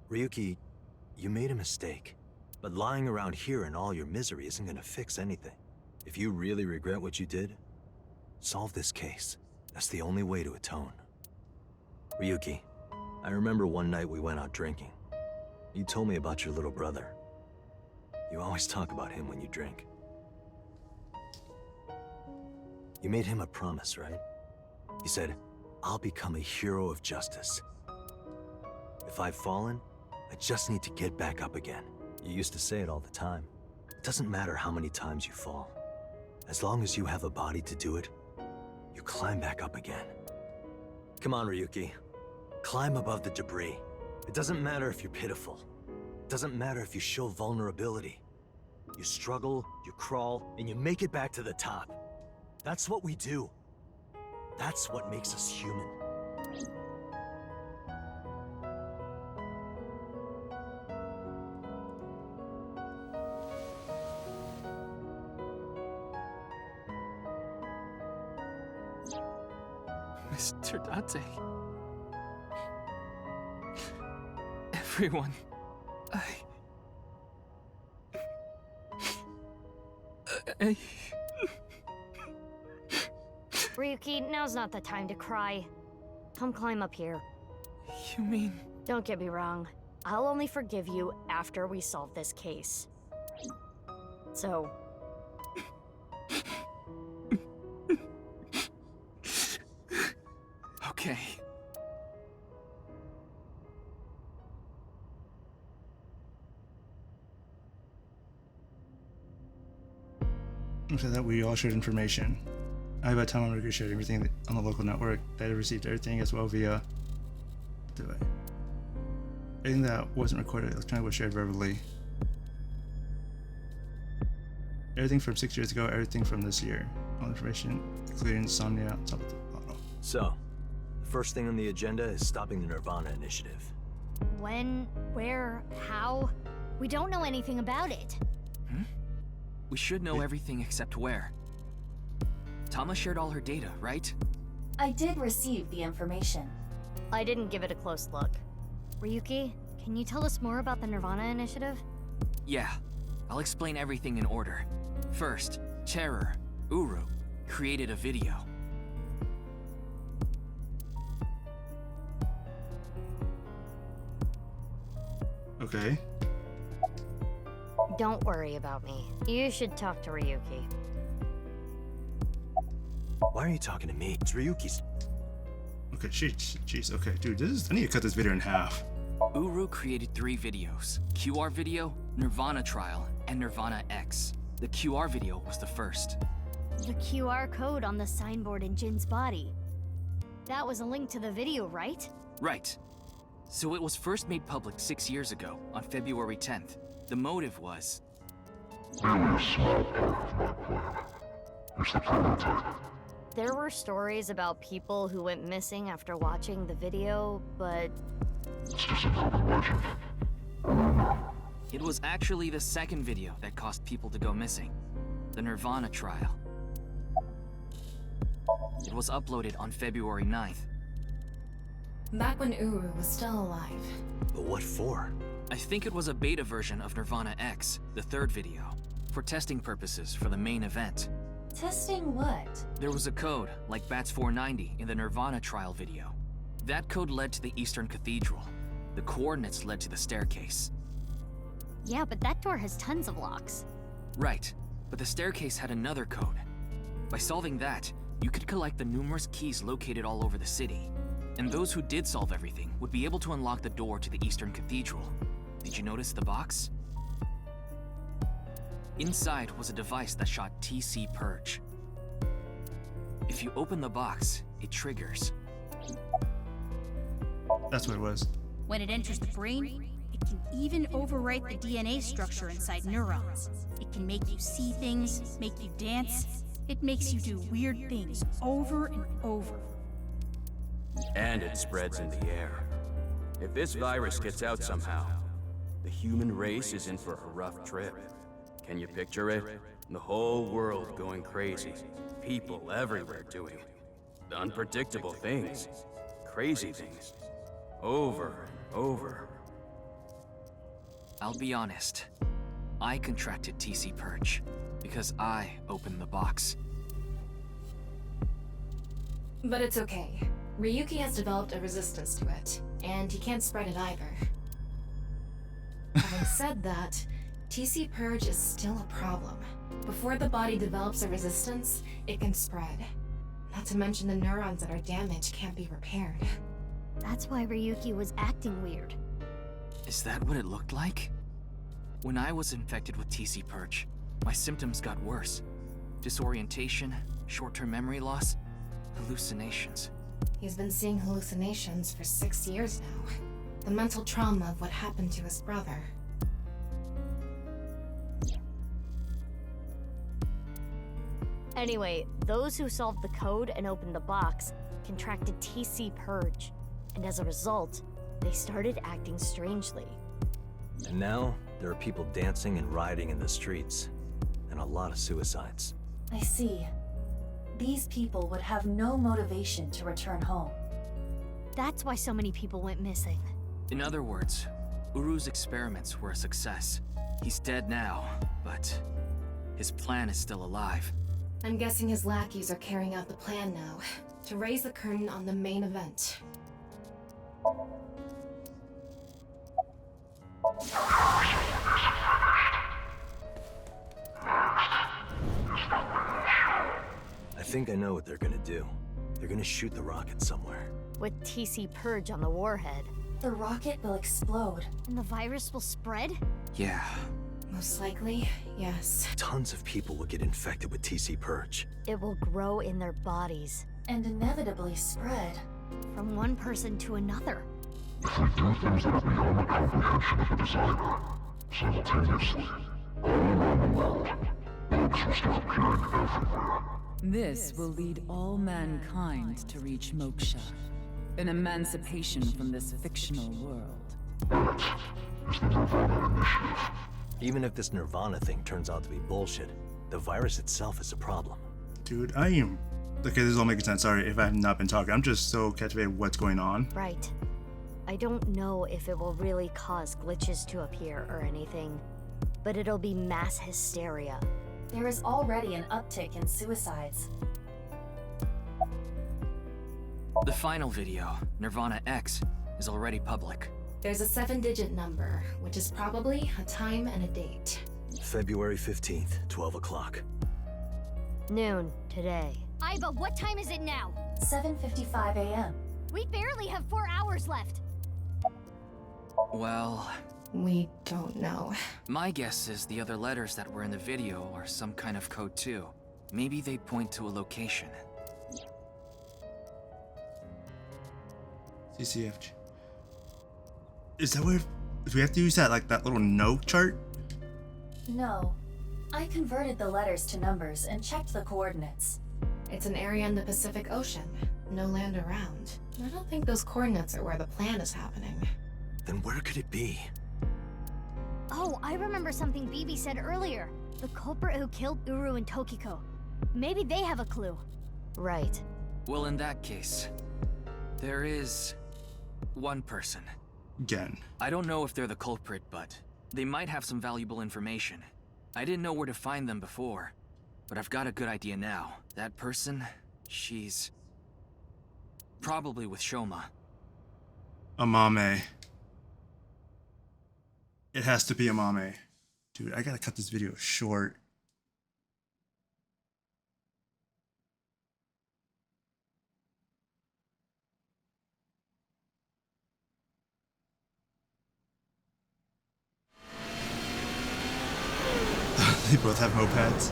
Ryuki, you made a mistake. But lying around here in all your misery isn't gonna fix anything. If you really regret what you did, solve this case. That's the only way to atone. Ryuki, I remember one night we went out drinking. You told me about your little brother. You always talk about him when you drink. You made him a promise, right? You said, I'll become a hero of justice. If I've fallen, I just need to get back up again. You used to say it all the time. It doesn't matter how many times you fall. As long as you have a body to do it, you climb back up again. Come on, Ryuki. Climb above the debris. It doesn't matter if you're pitiful. It doesn't matter if you show vulnerability. You struggle, you crawl, and you make it back to the top. That's what we do. That's what makes us human. Mr. Date. Everyone, Ryuki, now's not the time to cry. Come climb up here. You mean... Don't get me wrong. I'll only forgive you after we solve this case. So... Okay. After that, we all shared information. I, by time on shared everything on the local network. They had received everything as well via device. Anything that wasn't recorded electronically was shared verbally. Everything from 6 years ago, everything from this year. All information, including Somnia on top of the bottle. So, the first thing on the agenda is stopping the Nirvana Initiative. When, where, how? We don't know anything about it. We should know everything except where. Tama shared all her data, right? I did receive the information. I didn't give it a close look. Ryuki, can you tell us more about the Nirvana Initiative? Yeah, I'll explain everything in order. First, Terror, Uru, created a video. Okay. Don't worry about me. You should talk to Ryuki. Why are you talking to me? It's Ryuki's. Okay, jeez, okay, dude, I need to cut this video in half. Uru created 3 videos: QR video, Nirvana trial, and Nirvana X. The QR video was the first. The QR code on the signboard in Jin's body. That was a link to the video, right? Right. So it was first made public 6 years ago, on February 10th. The motive was... Merely a small part of my plan. It's the prototype. There were stories about people who went missing after watching the video, but... It's just an urban legend. It was actually the second video that caused people to go missing. The Nirvana trial. It was uploaded on February 9th. Back when Uru was still alive. But what for? I think it was a beta version of Nirvana X, the third video, for testing purposes for the main event. Testing what? There was a code, like BATS 490 in the Nirvana trial video. That code led to the Eastern Cathedral. The coordinates led to the staircase. Yeah, but that door has tons of locks. Right. But the staircase had another code. By solving that, you could collect the numerous keys located all over the city. And those who did solve everything would be able to unlock the door to the Eastern Cathedral. Did you notice the box? Inside was a device that shot TC Purge. If you open the box, it triggers. That's what it was. When it enters the brain, it can even overwrite the DNA structure inside neurons. It can make you see things, make you dance. It makes you do weird things over and over. And it spreads in the air. If this virus gets out somehow, the human race is in for a rough trip. Can you picture it? The whole world going crazy. People everywhere doing unpredictable things. Crazy things. Over and over. I'll be honest. I contracted TC Purge because I opened the box. But it's okay. Ryuki has developed a resistance to it, and he can't spread it either. Having said that, TC Purge is still a problem. Before the body develops a resistance, it can spread. Not to mention the neurons that are damaged can't be repaired. That's why Ryuki was acting weird. Is that what it looked like? When I was infected with TC Purge, my symptoms got worse. Disorientation, short-term memory loss, hallucinations. He's been seeing hallucinations for 6 years now. The mental trauma of what happened to his brother. Anyway, those who solved the code and opened the box contracted TC Purge, and as a result, they started acting strangely. And now, there are people dancing and rioting in the streets, and a lot of suicides. I see. These people would have no motivation to return home. That's why so many people went missing. In other words, Uru's experiments were a success. He's dead now, but his plan is still alive. I'm guessing his lackeys are carrying out the plan now, to raise the curtain on the main event. I think I know what they're gonna do. They're gonna shoot the rocket somewhere. With TC Purge on the warhead. The rocket will explode. And the virus will spread? Yeah. Most likely, yes. Tons of people will get infected with TC Purge. It will grow in their bodies. And inevitably spread. From one person to another. If we do things that are beyond the comprehension of a designer, simultaneously, all around the world, bugs will start appearing everywhere. This will lead all mankind to reach moksha, an emancipation from this fictional world. That is the Nirvana Initiative. Even if this Nirvana thing turns out to be bullshit, the virus itself is a problem. Dude, I am... Okay, this is all making sense. Sorry if I have not been talking. I'm just so captivated with what's going on. Right. I don't know if it will really cause glitches to appear or anything, but it'll be mass hysteria. There is already an uptick in suicides. The final video, Nirvana X, is already public. There's a 7-digit number, which is probably a time and a date. February 15th, 12 o'clock. Noon, today. Aiba, what time is it now? 7:55 a.m. We barely have 4 hours left. Well, We don't know. my guess is the other letters that were in the video are some kind of code too. Maybe they point to a location. CCFG. Is that where... Do we have to use that, like, that little note chart? No. I converted the letters to numbers and checked the coordinates. It's an area in the Pacific Ocean. No land around. I don't think those coordinates are where the plan is happening. Then where could it be? Oh, I remember something Bibi said earlier. The culprit who killed Uru and Tokiko. Maybe they have a clue. Right. Well, in that case, there is one person. Again. I don't know if they're the culprit, but they might have some valuable information. I didn't know where to find them before, but I've got a good idea now. That person, she's probably with Shoma. Amame. It has to be Amame. Dude, I gotta cut this video short. They both have mopeds.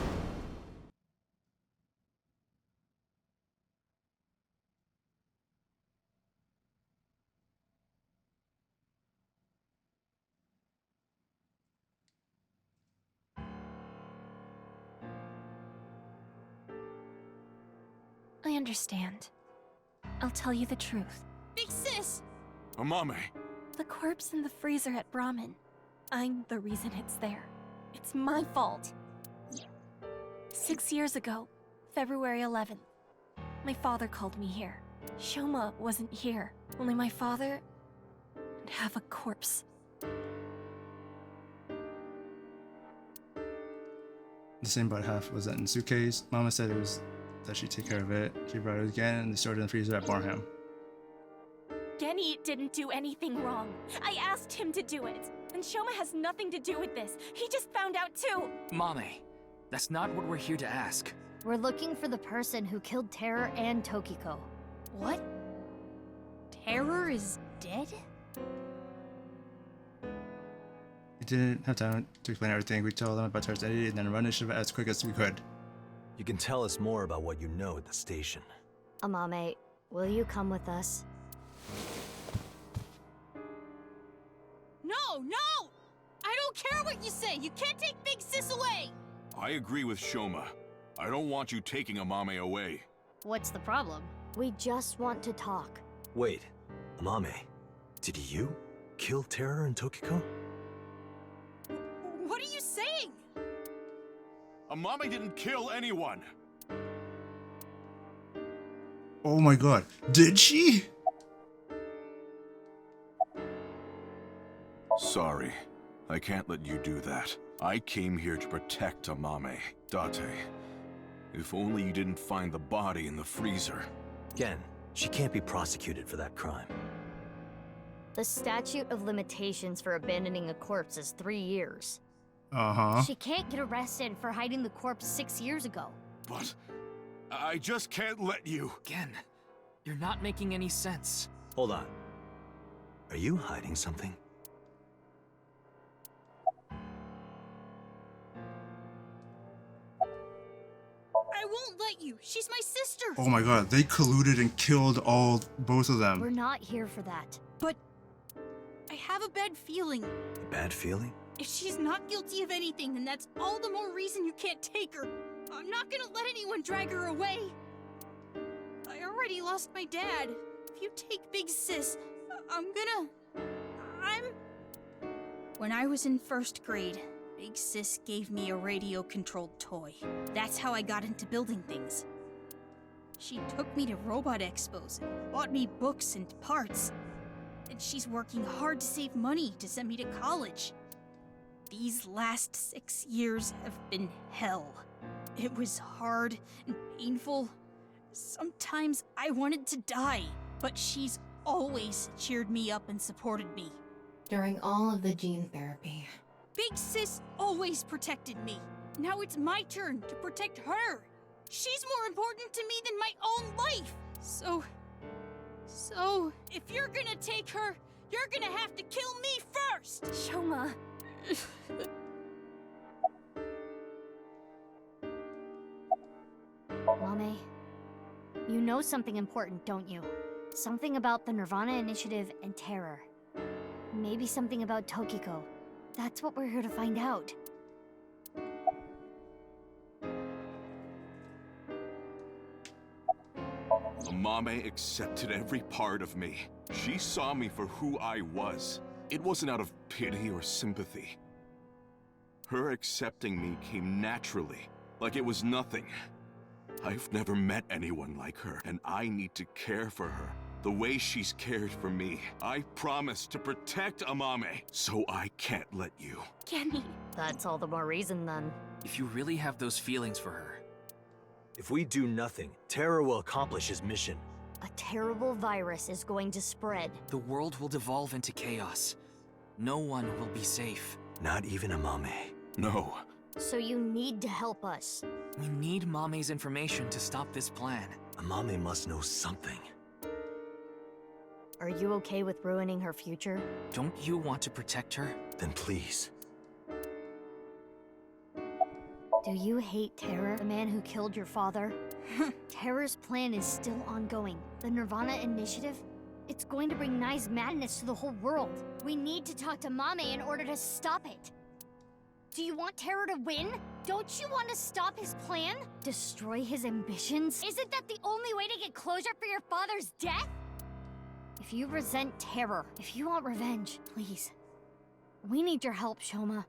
I understand. I'll tell you the truth. Big sis! Amame! The corpse in the freezer at Brahmin. I'm the reason it's there. It's my fault. 6 years ago, February 11th, my father called me here. Shoma wasn't here. Only my father and have a corpse. The same about half was that in the suitcase. Mama said it was that she'd take care of it. She brought it again and they stored it in the freezer at Barham. Genny didn't do anything wrong. I asked him to do it. And Shoma has nothing to do with this. He just found out too. Mame, that's not what we're here to ask. We're looking for the person who killed Terror and Tokiko. What? Terror is dead? We didn't have time to explain everything. We told them about Terror's identity and then run initiative as quick as we could. You can tell us more about what you know at the station. Amame, will you come with us? No, no! I don't care what you say! You can't take Big Sis away! I agree with Shoma. I don't want you taking Amame away. What's the problem? We just want to talk. Wait, Amame, did you kill Terror and Tokiko? What are you saying? Amame didn't kill anyone! Oh my god, did she? Sorry, I can't let you do that. I came here to protect Amame. Date, if only you didn't find the body in the freezer. Again, she can't be prosecuted for that crime. The statute of limitations for abandoning a corpse is 3 years. Uh-huh. She can't get arrested for hiding the corpse 6 years ago. But I just can't let you. Again, you're not making any sense. Hold on. Are you hiding something? I won't let you. She's my sister. Oh my god, they colluded and killed both of them. We're not here for that. But I have a bad feeling. A bad feeling? If she's not guilty of anything, then that's all the more reason you can't take her. I'm not gonna let anyone drag her away. I already lost my dad. If you take Big Sis, When I was in first grade, Big Sis gave me a radio-controlled toy. That's how I got into building things. She took me to robot expos and bought me books and parts. And she's working hard to save money to send me to college. These last 6 years have been hell. It was hard and painful. Sometimes I wanted to die, but she's always cheered me up and supported me. During all of the gene therapy, Big Sis always protected me. Now it's my turn to protect her. She's more important to me than my own life. So, if you're gonna take her, you're gonna have to kill me first! Shoma. Mame, you know something important, don't you? Something about the Nirvana Initiative and Terror. Maybe something about Tokiko. That's what we're here to find out. Amame accepted every part of me. She saw me for who I was. It wasn't out of pity or sympathy. Her accepting me came naturally, like it was nothing. I've never met anyone like her, and I need to care for her the way she's cared for me. I promise to protect Amame, so I can't let you. Genny. That's all the more reason then. If you really have those feelings for her, If we do nothing, Terror will accomplish his mission. A terrible virus is going to spread. the world will devolve into chaos. No one will be safe. Not even Amame. No. So you need to help us. We need Mame's information to stop this plan. Amame must know something. Are you okay with ruining her future? Don't you want to protect her? Then please. Do you hate Terror, the man who killed your father? Terror's plan is still ongoing. The Nirvana Initiative? It's going to bring Nye's madness to the whole world. We need to talk to Mame in order to stop it. Do you want Terror to win? Don't you want to stop his plan? Destroy his ambitions? Isn't that the only way to get closure for your father's death? If you resent Terror, if you want revenge, please. We need your help, Shoma.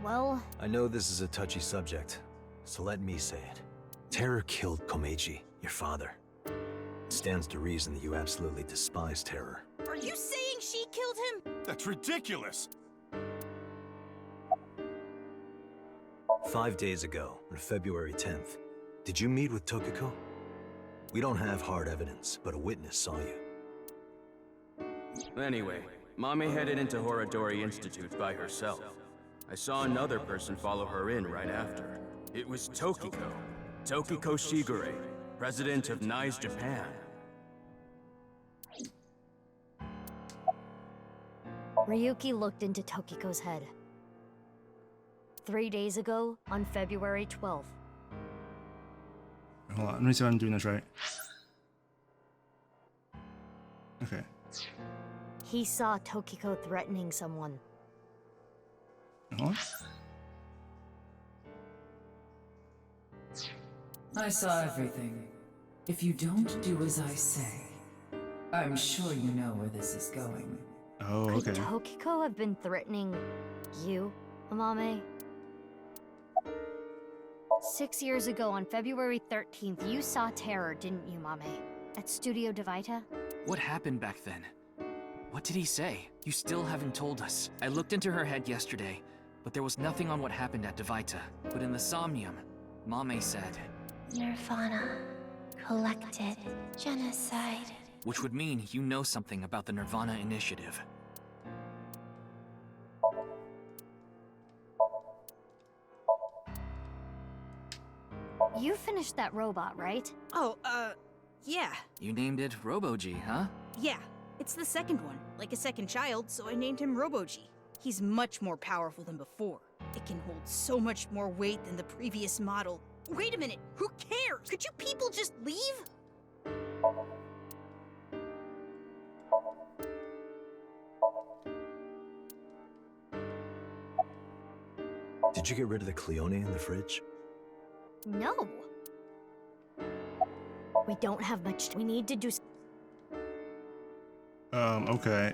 Well... I know this is a touchy subject, so let me say it. Terror killed Komeiji, your father. It stands to reason that you absolutely despise Terror. Are you saying she killed him? That's ridiculous! 5 days ago, on February 10th, did you meet with Tokiko? We don't have hard evidence, but a witness saw you. Anyway, Mame headed into Horadori Institute by herself. I saw another person follow her in right after. It was Tokiko. Tokiko Shigure, president of Nye's Japan. Ryuki looked into Tokiko's head. 3 days ago, on February 12th. Hold on, let me see if I'm doing this right. Okay. He saw Tokiko threatening someone. Hold on. I saw everything. If you don't do as I say, I'm sure you know where this is going. Oh, okay. Could Tokiko have been threatening you, Amame? 6 years ago, on February 13th, you saw Terror, didn't you, Mame? At Studio Devita? What happened back then? What did he say? You still haven't told us. I looked into her head yesterday, but there was nothing on what happened at Devita. But in the Somnium, Mame said... Nirvana. Collected. Genocide. Which would mean you know something about the Nirvana Initiative. You finished that robot, right? Oh, yeah. You named it Robo-G, huh? Yeah. It's the second one, like a second child, so I named him Robo-G. He's much more powerful than before. It can hold so much more weight than the previous model. Wait a minute, who cares? Could you people just leave? Did you get rid of the Cleone in the fridge? No. We don't have much. We need to do. Okay.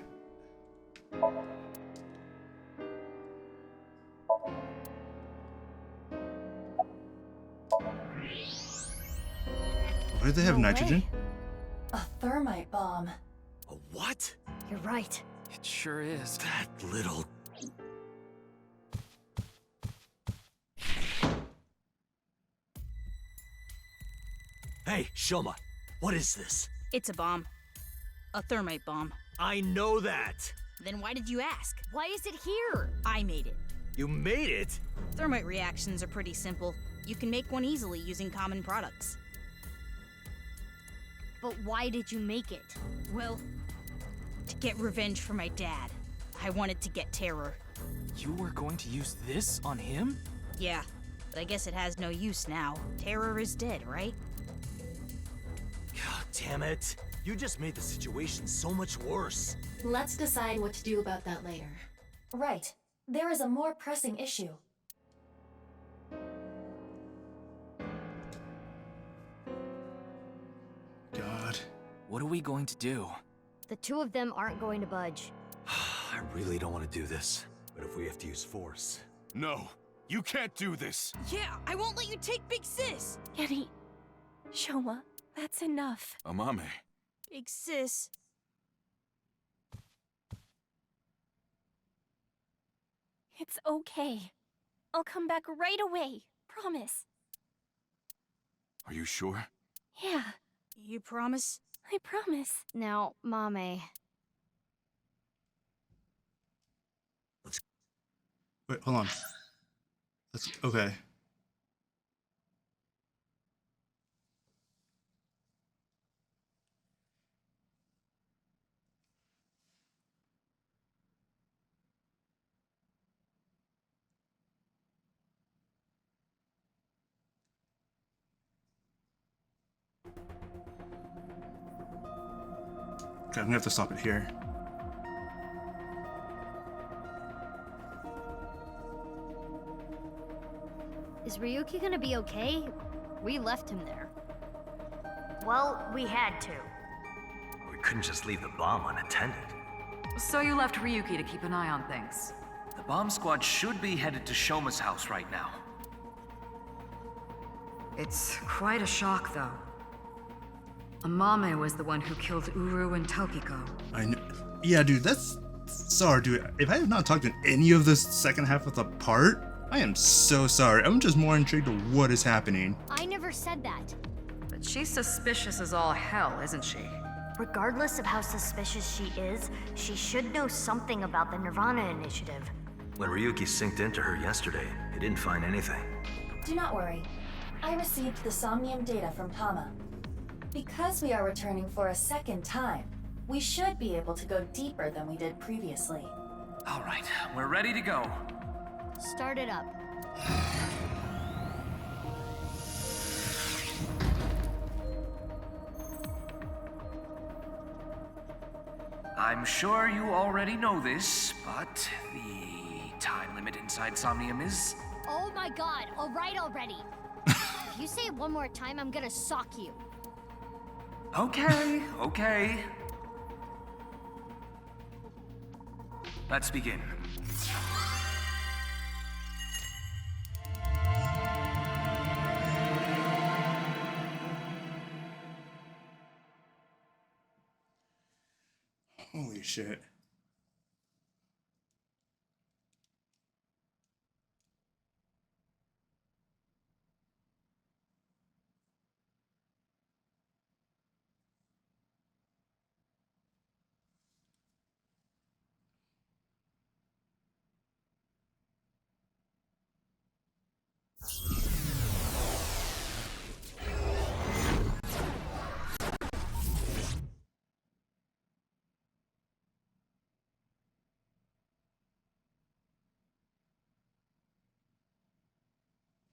Why do they have nitrogen? A thermite bomb. A what? You're right. It sure is. That little... Hey, Shoma, what is this? It's a bomb. A thermite bomb. I know that! Then why did you ask? Why is it here? I made it. You made it? Thermite reactions are pretty simple. You can make one easily using common products. But why did you make it? Well, to get revenge for my dad. I wanted to get Terror. You were going to use this on him? Yeah, but I guess it has no use now. Terror is dead, right? God damn it. You just made the situation so much worse. Let's decide what to do about that later. Right. There is a more pressing issue. God. What are we going to do? The two of them aren't going to budge. I really don't want to do this, but if we have to use force... No, you can't do this! Yeah, I won't let you take Big Sis! Yeti. Shoma, that's enough. Amame. Big Sis. It's okay. I'll come back right away. Promise. Are you sure? Yeah, You promise? I promise. Now, Mame. Wait, hold on. Okay. Okay, I'm gonna have to stop it here. Is Ryuki gonna be okay? We left him there. Well, we had to. We couldn't just leave the bomb unattended. So you left Ryuki to keep an eye on things. The bomb squad should be headed to Shoma's house right now. It's quite a shock, though. Amame was the one who killed Uru and Tokiko. I know. Yeah, dude, that's... Sorry, dude. If I have not talked in any of this second half of the part, I am so sorry. I'm just more intrigued of what is happening. I never said that. But she's suspicious as all hell, isn't she? Regardless of how suspicious she is, she should know something about the Nirvana Initiative. When Ryuki synced into her yesterday, he didn't find anything. Do not worry. I received the Somnium data from Tama. Because we are returning for a second time, we should be able to go deeper than we did previously. All right, we're ready to go. Start it up. I'm sure you already know this, but the time limit inside Somnium is... Oh my god, alright already. If you say it one more time, I'm gonna sock you. Okay, okay. Let's begin. Holy shit.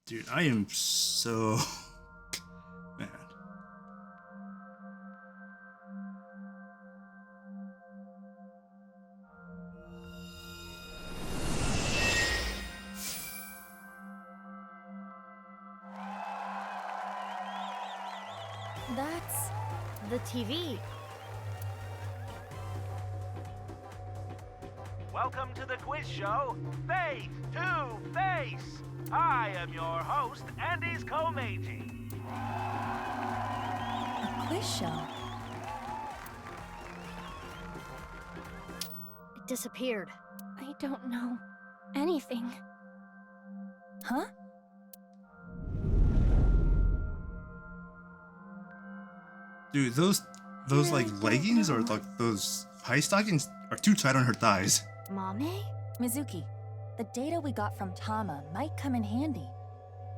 Dude, I am so... Man. That's the TV. Welcome to the quiz show, Face to Face. I am your host, Andy's Komeiji. A quiz show? It disappeared. I don't know anything. Huh? Dude, those like leggings or like those high stockings are too tight on her thighs. Mame? Mizuki, the data we got from Tama might come in handy.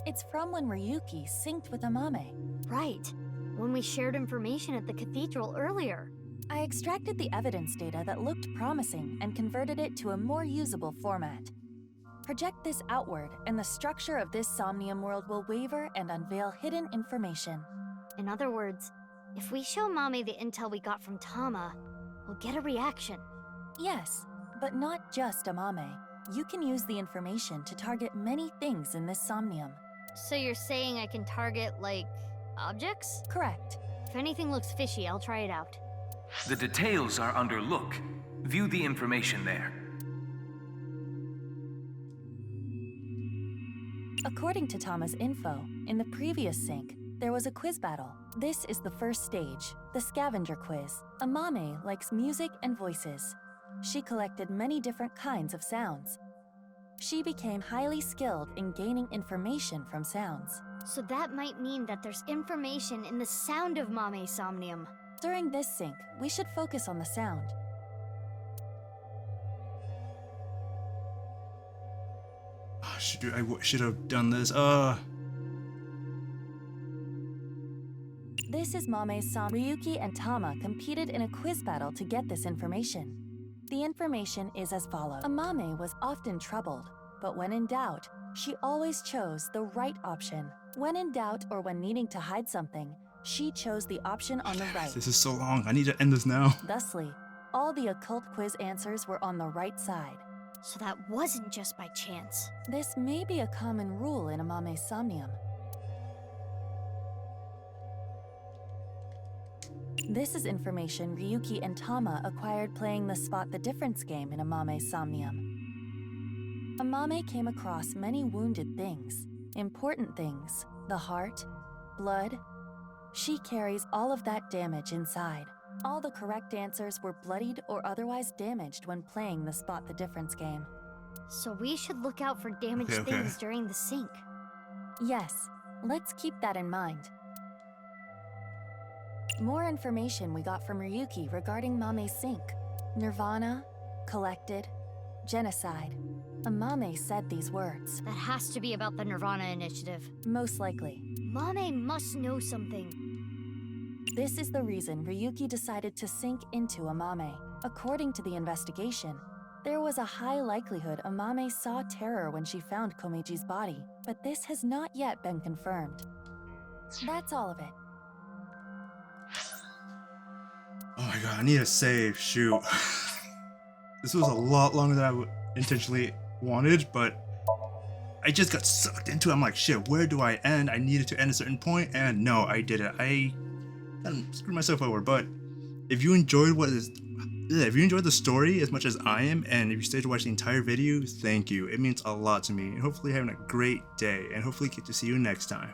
It's from when Ryuki synced with Amame. Right. When we shared information at the cathedral earlier. I extracted the evidence data that looked promising and converted it to a more usable format. Project this outward, and the structure of this Somnium world will waver and unveil hidden information. In other words, if we show Mame the intel we got from Tama, we'll get a reaction. Yes, but not just Amame. You can use the information to target many things in this Somnium. So you're saying I can target, like, objects? Correct. If anything looks fishy, I'll try it out. The details are under look. View the information there. According to Tama's info, in the previous sync, there was a quiz battle. This is the first stage, the scavenger quiz. Amame likes music and voices. She collected many different kinds of sounds. She became highly skilled in gaining information from sounds. So that might mean that there's information in the sound of Mame's Somnium. During this sync, we should focus on the sound. Oh, I should have done this. This is Mame's Somnium. Ryuki and Tama competed in a quiz battle to get this information. The information is as follows. Amame was often troubled, but when in doubt, she always chose the right option. When in doubt or when needing to hide something, She chose the option on the right. This is so long. I need to end this now. Thusly, all the occult quiz answers were on the right side. So that wasn't just by chance. This may be a common rule in Amame's Somnium. This is information Ryuki and Tama acquired playing the Spot the Difference game in Amame's Somnium. Amame came across many wounded things, important things, the heart, blood. She carries all of that damage inside. All the correct answers were bloodied or otherwise damaged when playing the Spot the Difference game. So we should look out for damaged Okay. things during the sync. Yes, let's keep that in mind. More information we got from Ryuki regarding Mame's sync. Nirvana, collected, genocide. Amame said these words. That has to be about the Nirvana Initiative. Most likely. Mame must know something. This is the reason Ryuki decided to sink into Amame. According to the investigation, there was a high likelihood Amame saw terror when she found Komeji's body, but this has not yet been confirmed. That's all of it. Oh my god, I need a save. Shoot. This was a lot longer than I intentionally wanted, but I just got sucked into it. I'm like, shit, where do I end? I needed to end a certain point, and no, I didn't. I screwed myself over. But if you enjoyed the story as much as I am, and if you stayed to watch the entire video, thank you. It means a lot to me. And hopefully you're having a great day, and hopefully get to see you next time.